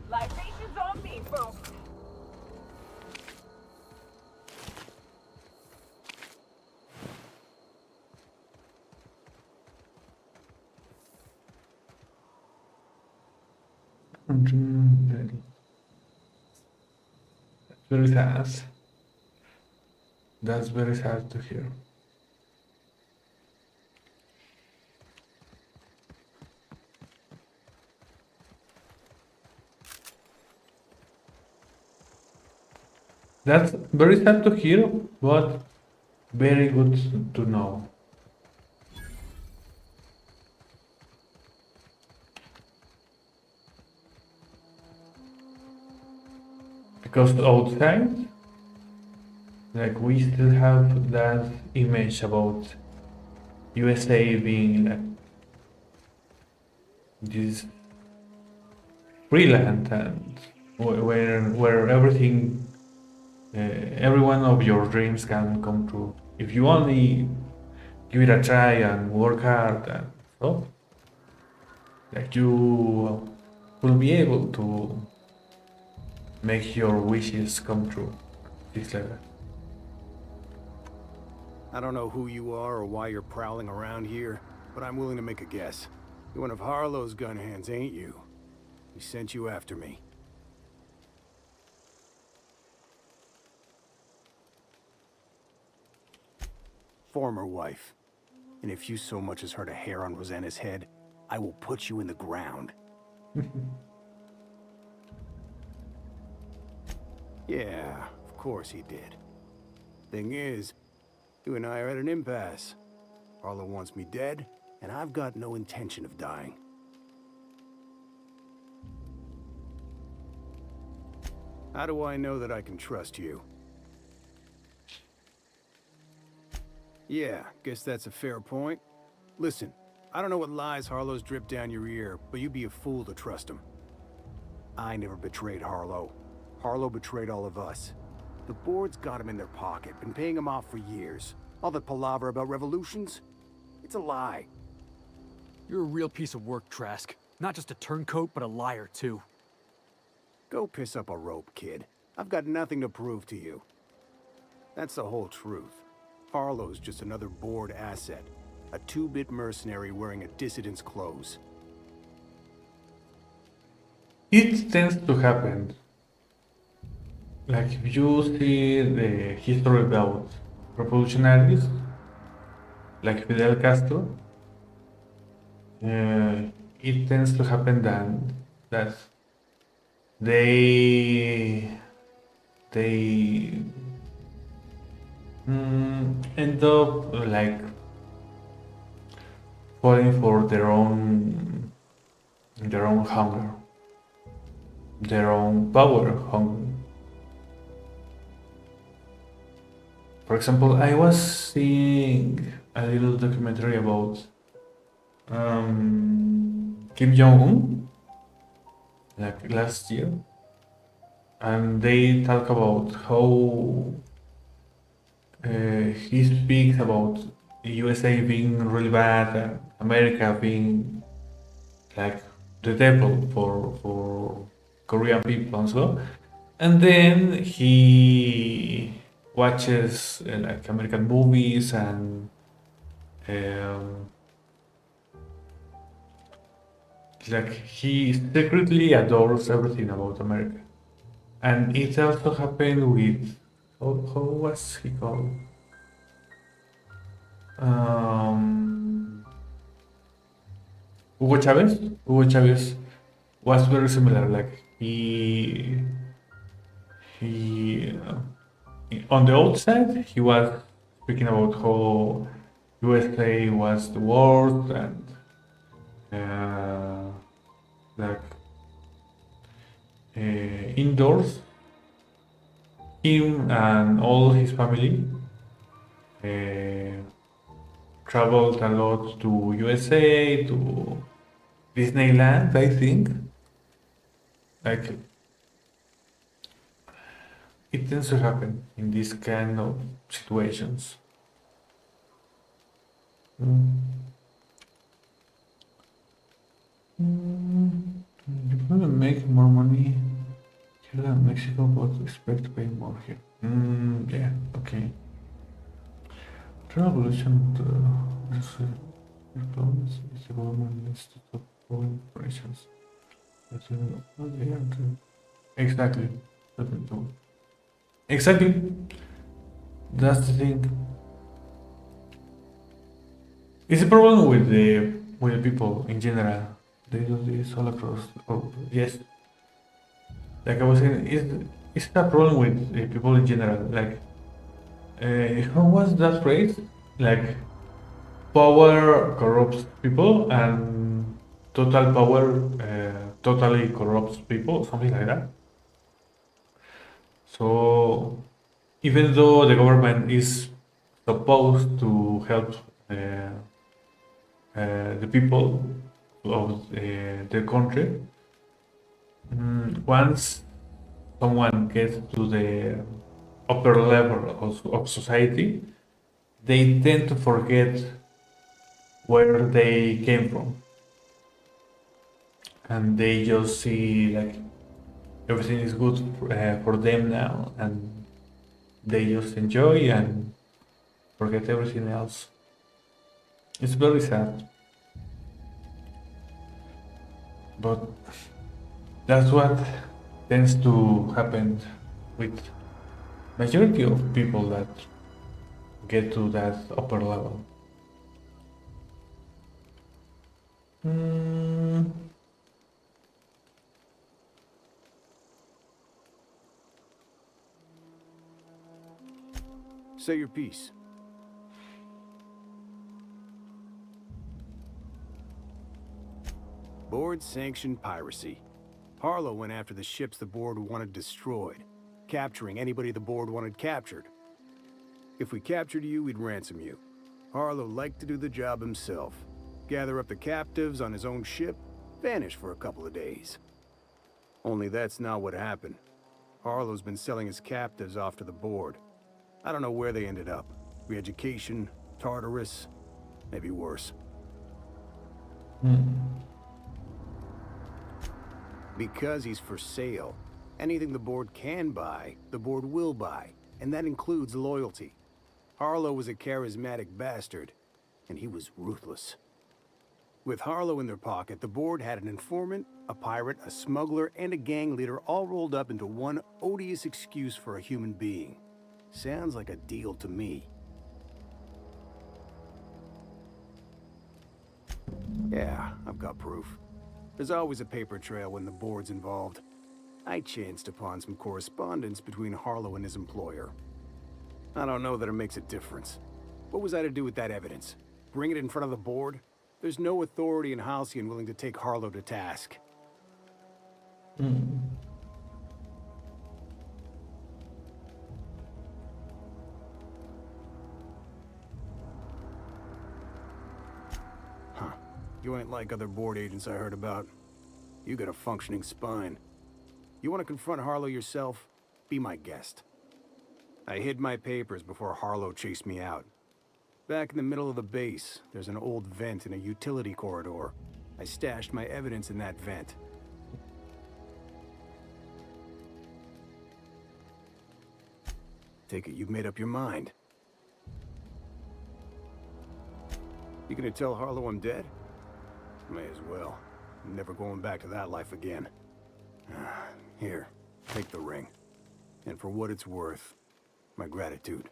S15: Libations on me, folks.
S12: Very fast. That's very sad to hear. That's very sad to hear, but very good to know. Because outside, like we still have that image about USA being like this free land and where everything, every one of your dreams can come true if you only give it a try and work hard and so. Like you will be able to make your wishes come true. Things like that.
S21: I don't know who you are or why you're prowling around here, but I'm willing to make a guess. You're one of Harlow's gun hands, ain't you? He sent you after me. Former wife. And if you so much as hurt a hair on Rosanna's head, I will put you in the ground. Yeah, of course he did. Thing is, you and I are at an impasse. Harlow wants me dead, and I've got no intention of dying. How do I know that I can trust you? Yeah, guess that's a fair point. Listen, I don't know what lies Harlow's dripped down your ear, but you'd be a fool to trust him. I never betrayed Harlow. Harlow betrayed all of us. The board's got him in their pocket, been paying him off for years. All that palaver about revolutions? It's a lie.
S16: You're a real piece of work, Trask. Not just a turncoat, but a liar, too.
S21: Go piss up a rope, kid. I've got nothing to prove to you. That's the whole truth. Harlow's just another board asset. A two-bit mercenary wearing a dissident's clothes.
S12: It tends to happen. Like if you see the history about revolutionaries, like Fidel Castro, it tends to happen that they end up like falling for their own hunger, their own power hunger. For example, I was seeing a little documentary about Kim Jong-un, like last year, and they talk about how he speaks about the USA being really bad and America being like the devil for Korean people and so. And then he watches like American movies and like he secretly adores everything about America. And it also happened with how was he called? Hugo Chavez. Hugo Chavez was very similar. Like he on the outside he was speaking about how USA was the worst and like indoors him and all his family traveled a lot to USA, to Disneyland, I think. Like it tends to happen in these kind of situations. You probably make more money here than Mexico, but expect to pay more here. Yeah, okay. Revolution is the government needs to stop foreign operations. Exactly. Exactly. That's the thing. It's a problem with the people in general. They do this all across. Oh, yes. Like I was saying, it's a problem with the people in general. Like, how was that phrase? Like, power corrupts people, and total power totally corrupts people, something like that. So, even though the government is supposed to help the people of the country, once someone gets to the upper level of society, they tend to forget where they came from, and they just see like everything is good for them now, and they just enjoy and forget everything else. It's very sad, but that's what tends to happen with majority of people that get to that upper level.
S21: Say your piece. Board sanctioned piracy. Harlow went after the ships the board wanted destroyed, capturing anybody the board wanted captured. If we captured you, we'd ransom you. Harlow liked to do the job himself. Gather up the captives on his own ship, vanish for a couple of days. Only that's not what happened. Harlow's been selling his captives off to the board. I don't know where they ended up. Re-education, Tartarus, maybe worse. Because he's for sale. Anything the board can buy, the board will buy, and that includes loyalty. Harlow was a charismatic bastard, and he was ruthless. With Harlow in their pocket, the board had an informant, a pirate, a smuggler, and a gang leader all rolled up into one odious excuse for a human being. Sounds like a deal to me. Yeah, I've got proof. There's always a paper trail when the board's involved. I chanced upon some correspondence between Harlow and his employer. I don't know that it makes a difference. What was I to do with that evidence? Bring it in front of the board? There's no authority in Halcyon willing to take Harlow to task. Huh. You ain't like other board agents I heard about. You got a functioning spine. You want to confront Harlow yourself? Be my guest. I hid my papers before Harlow chased me out. Back in the middle of the base, there's an old vent in a utility corridor. I stashed my evidence in that vent. Take it you've made up your mind. You gonna tell Harlow I'm dead? May as well. I'm never going back to that life again. Here, take the ring. And for what it's worth, my gratitude.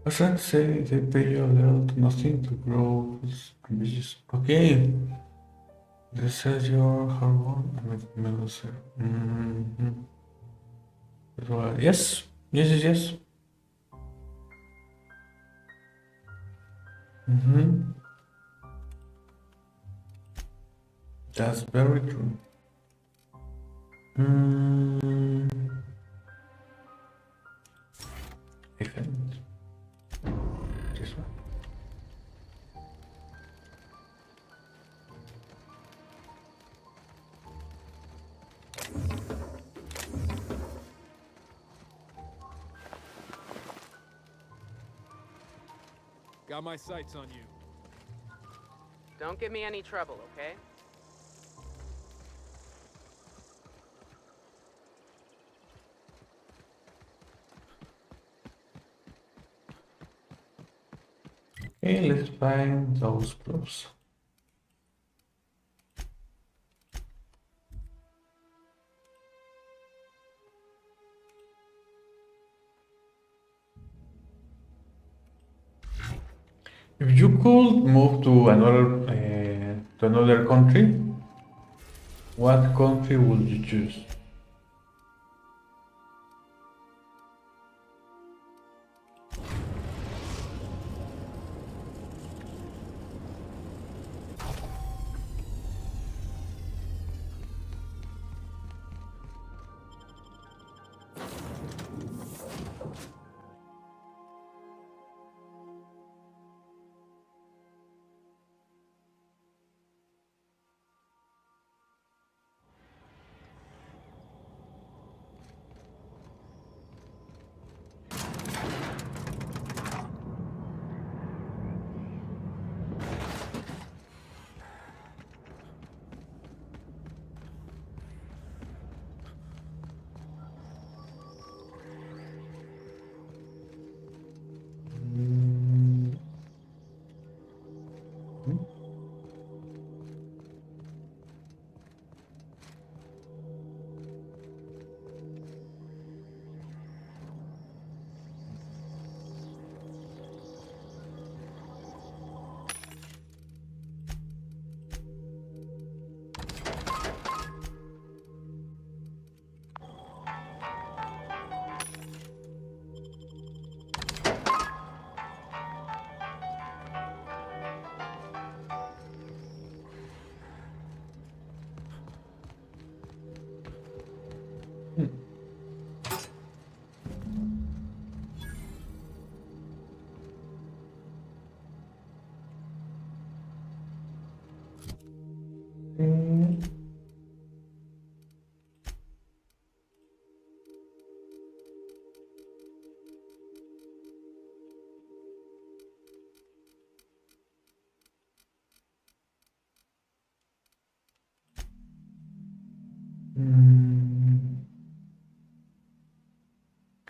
S12: I trying to say they pay you a little to nothing to grow is ambitious. Okay. This says your hard work. Menos. Yes. Yes. That's very true. Hmm. Event. This one.
S4: Got my sights on you.
S22: Don't give me any trouble, okay?
S12: Okay, let's find those proofs. If you could move to another country, what country would you choose?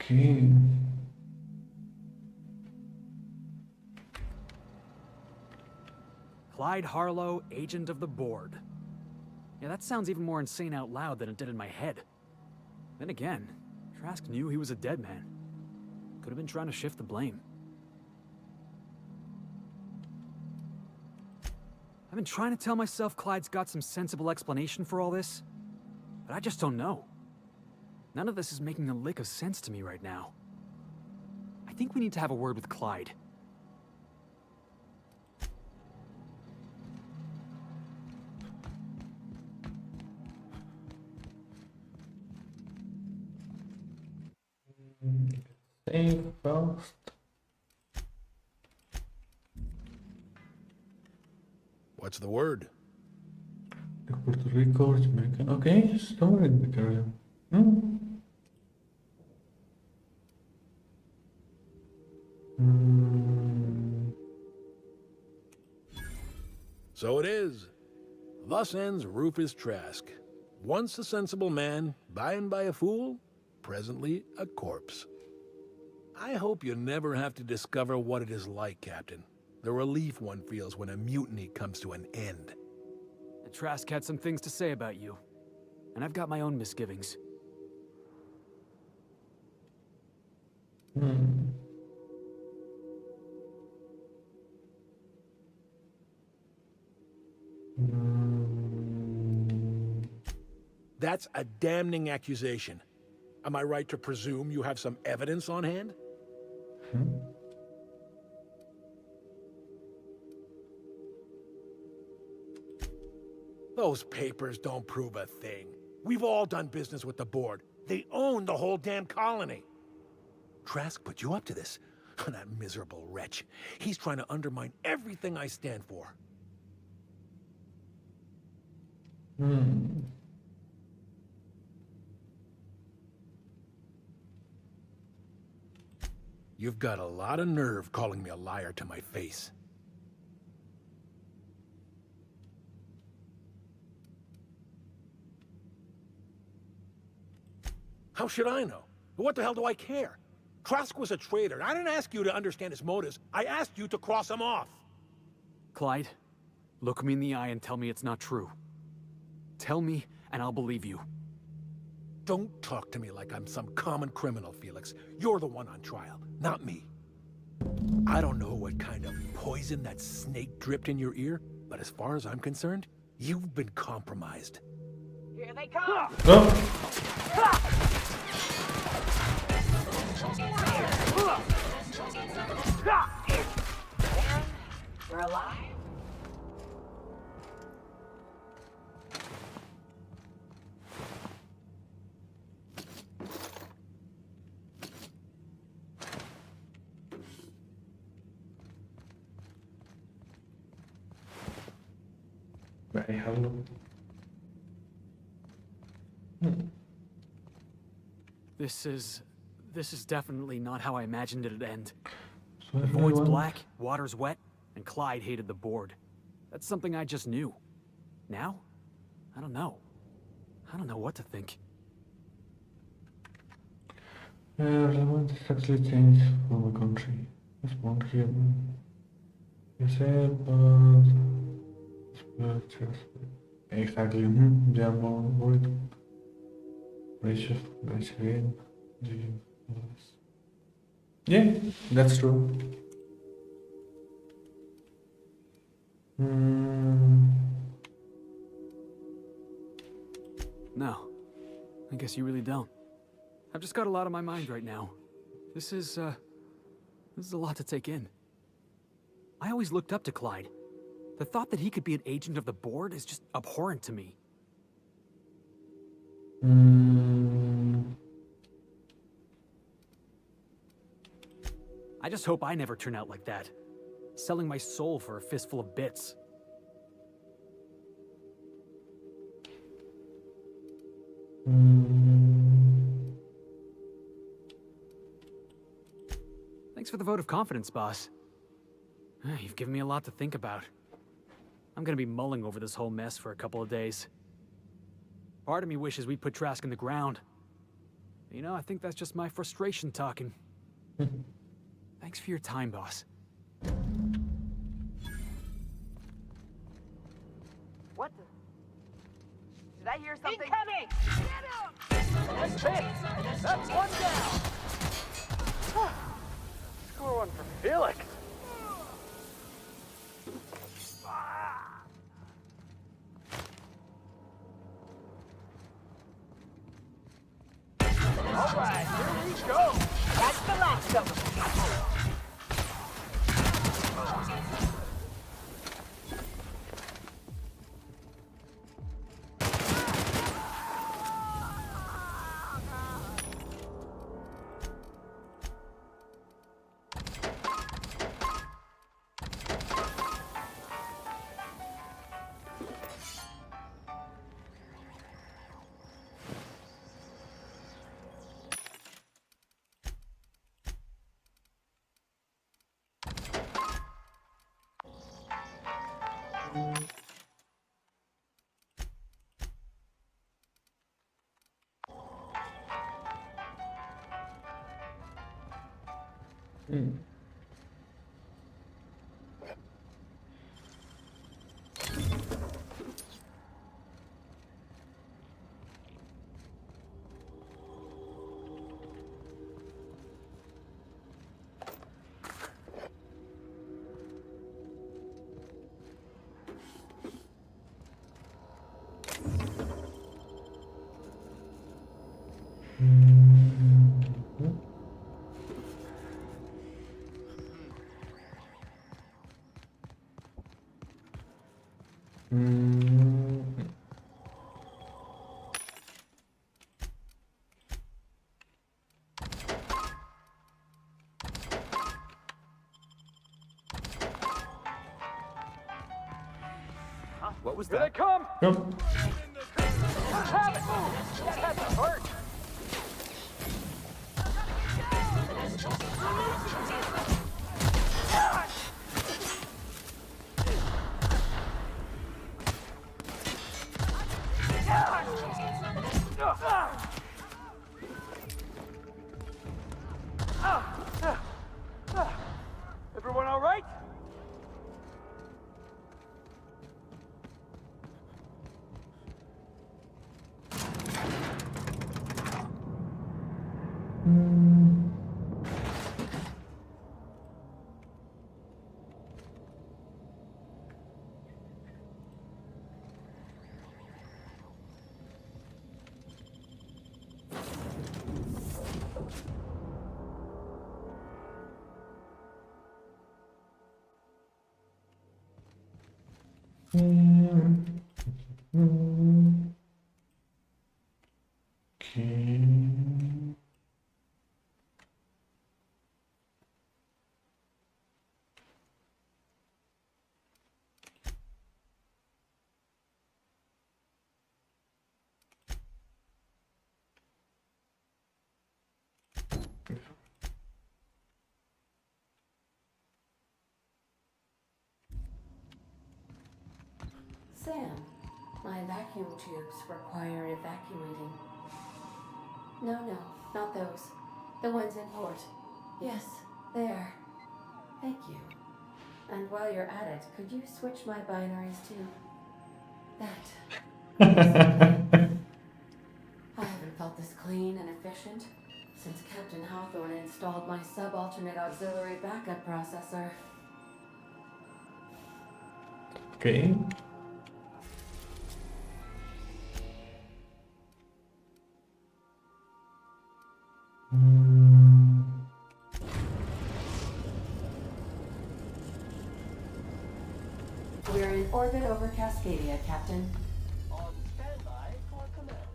S12: Okay.
S16: Clyde Harlow, agent of the board. Yeah, that sounds even more insane out loud than it did in my head. Then again, Trask knew he was a dead man. Could have been trying to shift the blame. I've been trying to tell myself Clyde's got some sensible explanation for all this, but I just don't know. None of this is making a lick of sense to me right now. I think we need to have a word with Clyde.
S12: Save first.
S19: What's the word?
S12: De Puerto Rico, Jamaica. Okay, somewhere in the Caribbean.
S19: So it is. Thus ends Rufus Trask. Once a sensible man, by and by a fool, presently a corpse. I hope you never have to discover what it is like, Captain. The relief one feels when a mutiny comes to an end.
S16: Trask had some things to say about you, and I've got my own misgivings.
S19: That's a damning accusation. Am I right to presume you have some evidence on hand? Those papers don't prove a thing. We've all done business with the board. They own the whole damn colony. Trask put you up to this. That miserable wretch. He's trying to undermine everything I stand for. You've got a lot of nerve calling me a liar to my face. How should I know? What the hell do I care? Trask was a traitor. I didn't ask you to understand his motives. I asked you to cross him off.
S16: Clyde, look me in the eye and tell me it's not true. Tell me, and I'll believe you.
S19: Don't talk to me like I'm some common criminal, Felix. You're the one on trial, not me. I don't know what kind of poison that snake dripped in your ear, but as far as I'm concerned, you've been compromised.
S15: Here they come! We're alive.
S12: Dejarlo.
S16: This is definitely not how I imagined it'd end.
S12: So
S16: The void's black, water's wet, and Clyde hated the board. That's something I just knew. Now? I don't know. I don't know what to think.
S12: Relevant exactly changed from a country. Respond here. You said, but exactly. They are more worried. Ratio, again. Yeah, that's true.
S16: No. I guess you really don't. I've just got a lot on my mind right now. This is a lot to take in. I always looked up to Clyde. The thought that he could be an agent of the board is just abhorrent to me. I just hope I never turn out like that. Selling my soul for a fistful of bits. Thanks for the vote of confidence, boss. You've given me a lot to think about. I'm gonna be mulling over this whole mess for a couple of days. Part of me wishes we'd put Trask in the ground. You know, I think that's just my frustration talking. Thanks for your time, boss.
S15: What the? Did I hear something?
S13: Incoming!
S15: Get him!
S18: That's it! That's one down! Score one for Felix! All right, here we go!
S15: That's the last of them.
S18: What was
S4: Here
S18: that?
S4: they come!
S12: Go.
S4: Have it! That had to hurt! Everyone all right?
S12: Okay.
S2: Sam, my vacuum tubes require evacuating. No, not those. The ones in port. Yes, there. Thank you. And while you're at it, could you switch my binaries to that? I haven't felt this clean and efficient since Captain Hawthorne installed my subalternate auxiliary backup processor.
S12: Okay.
S2: We're in orbit over Cascadia, Captain.
S17: On standby for command.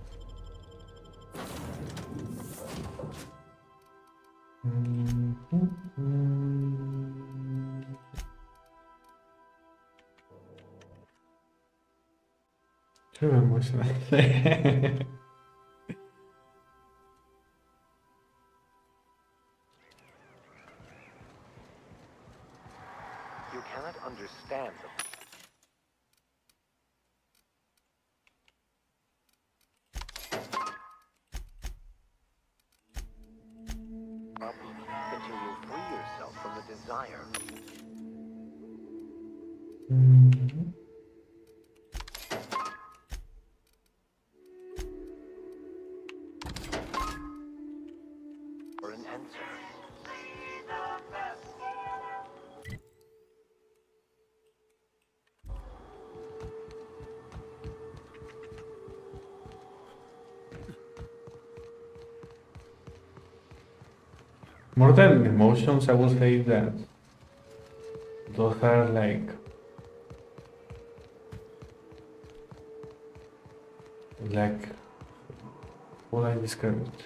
S12: Too emotional.
S17: You cannot understand the problem until you free yourself from the desire. For an answer.
S12: More than emotions, I would say that those are like what I describe it,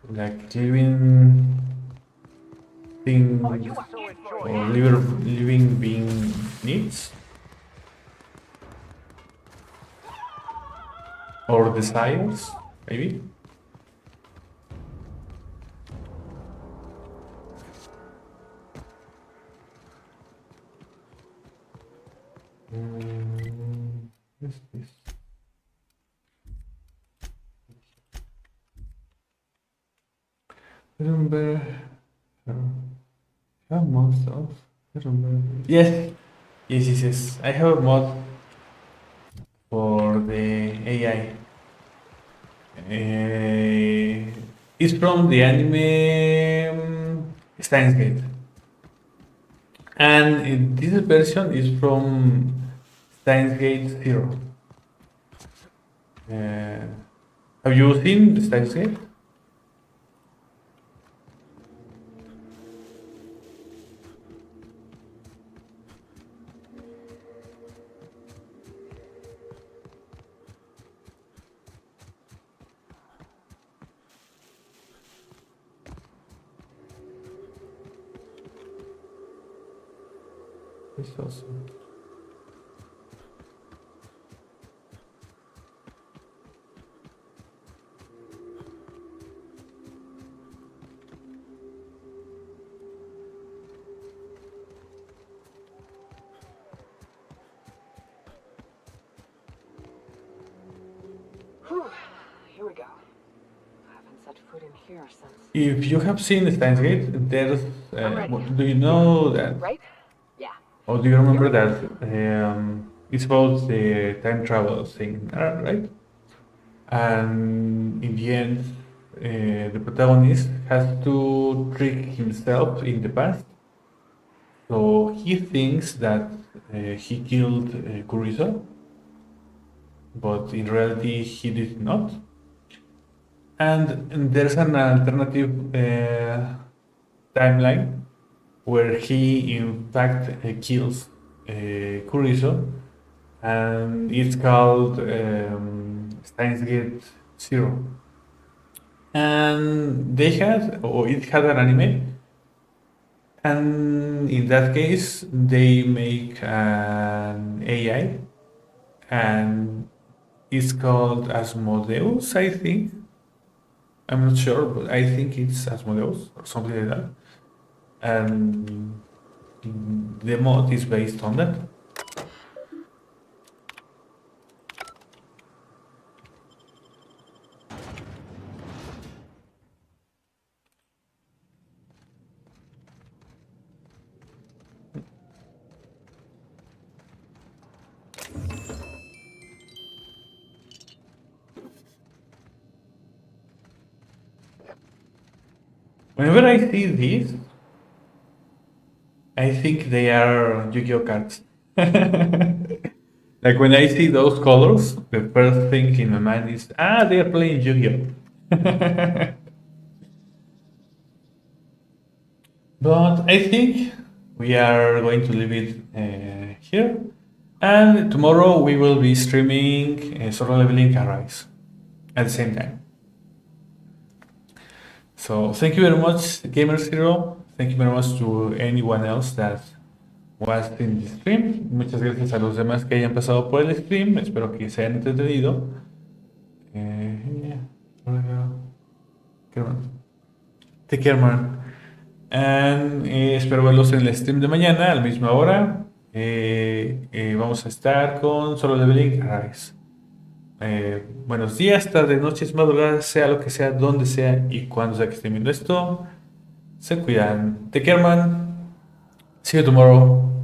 S12: like living thing or living being needs or desires, maybe. What's this? Remember, I have mod stuff. I remember. Yes, yes. I have a mod for the AI. It's from the anime Steins Gate, and this version is from Steins Gate 0. Have you seen Steins Gate? This also.
S15: Whew. Here we go. I haven't set foot in here since.
S12: If you have seen Steins Gate, there's. Do you know that?
S15: Right? Yeah.
S12: Or do you remember that it's about the time travel thing, right? And in the end, the protagonist has to trick himself in the past. So he thinks that he killed Kuriso, but in reality he did not. And there's an alternative timeline where he in fact kills Kuriso, and it's called Steins Gate 0. And it had an anime, and in that case they make an AI, and it's called Asmodeus, I think. I'm not sure, but I think it's Asmodeus or something like that. And the mod is based on that. Whenever I see these, I think they are Yu-Gi-Oh cards. Like when I see those colors, the first thing in my mind is, they are playing Yu-Gi-Oh. But I think we are going to leave it here. And tomorrow we will be streaming Solo Leveling Arise at the same time. So thank you very much, Gamer Zero. Thank you very much to anyone else that was in the stream. Muchas gracias a los demás que hayan pasado por el stream. Espero que se hayan entretenido. Take care, man. And espero verlos en el stream de mañana a la misma hora. Vamos a estar con Solo Leveling Arise. Buenos días, tardes, noches, madrugadas, sea lo que sea, donde sea y cuando sea que estén viendo esto. Se cuidan. Take care, man. See you tomorrow.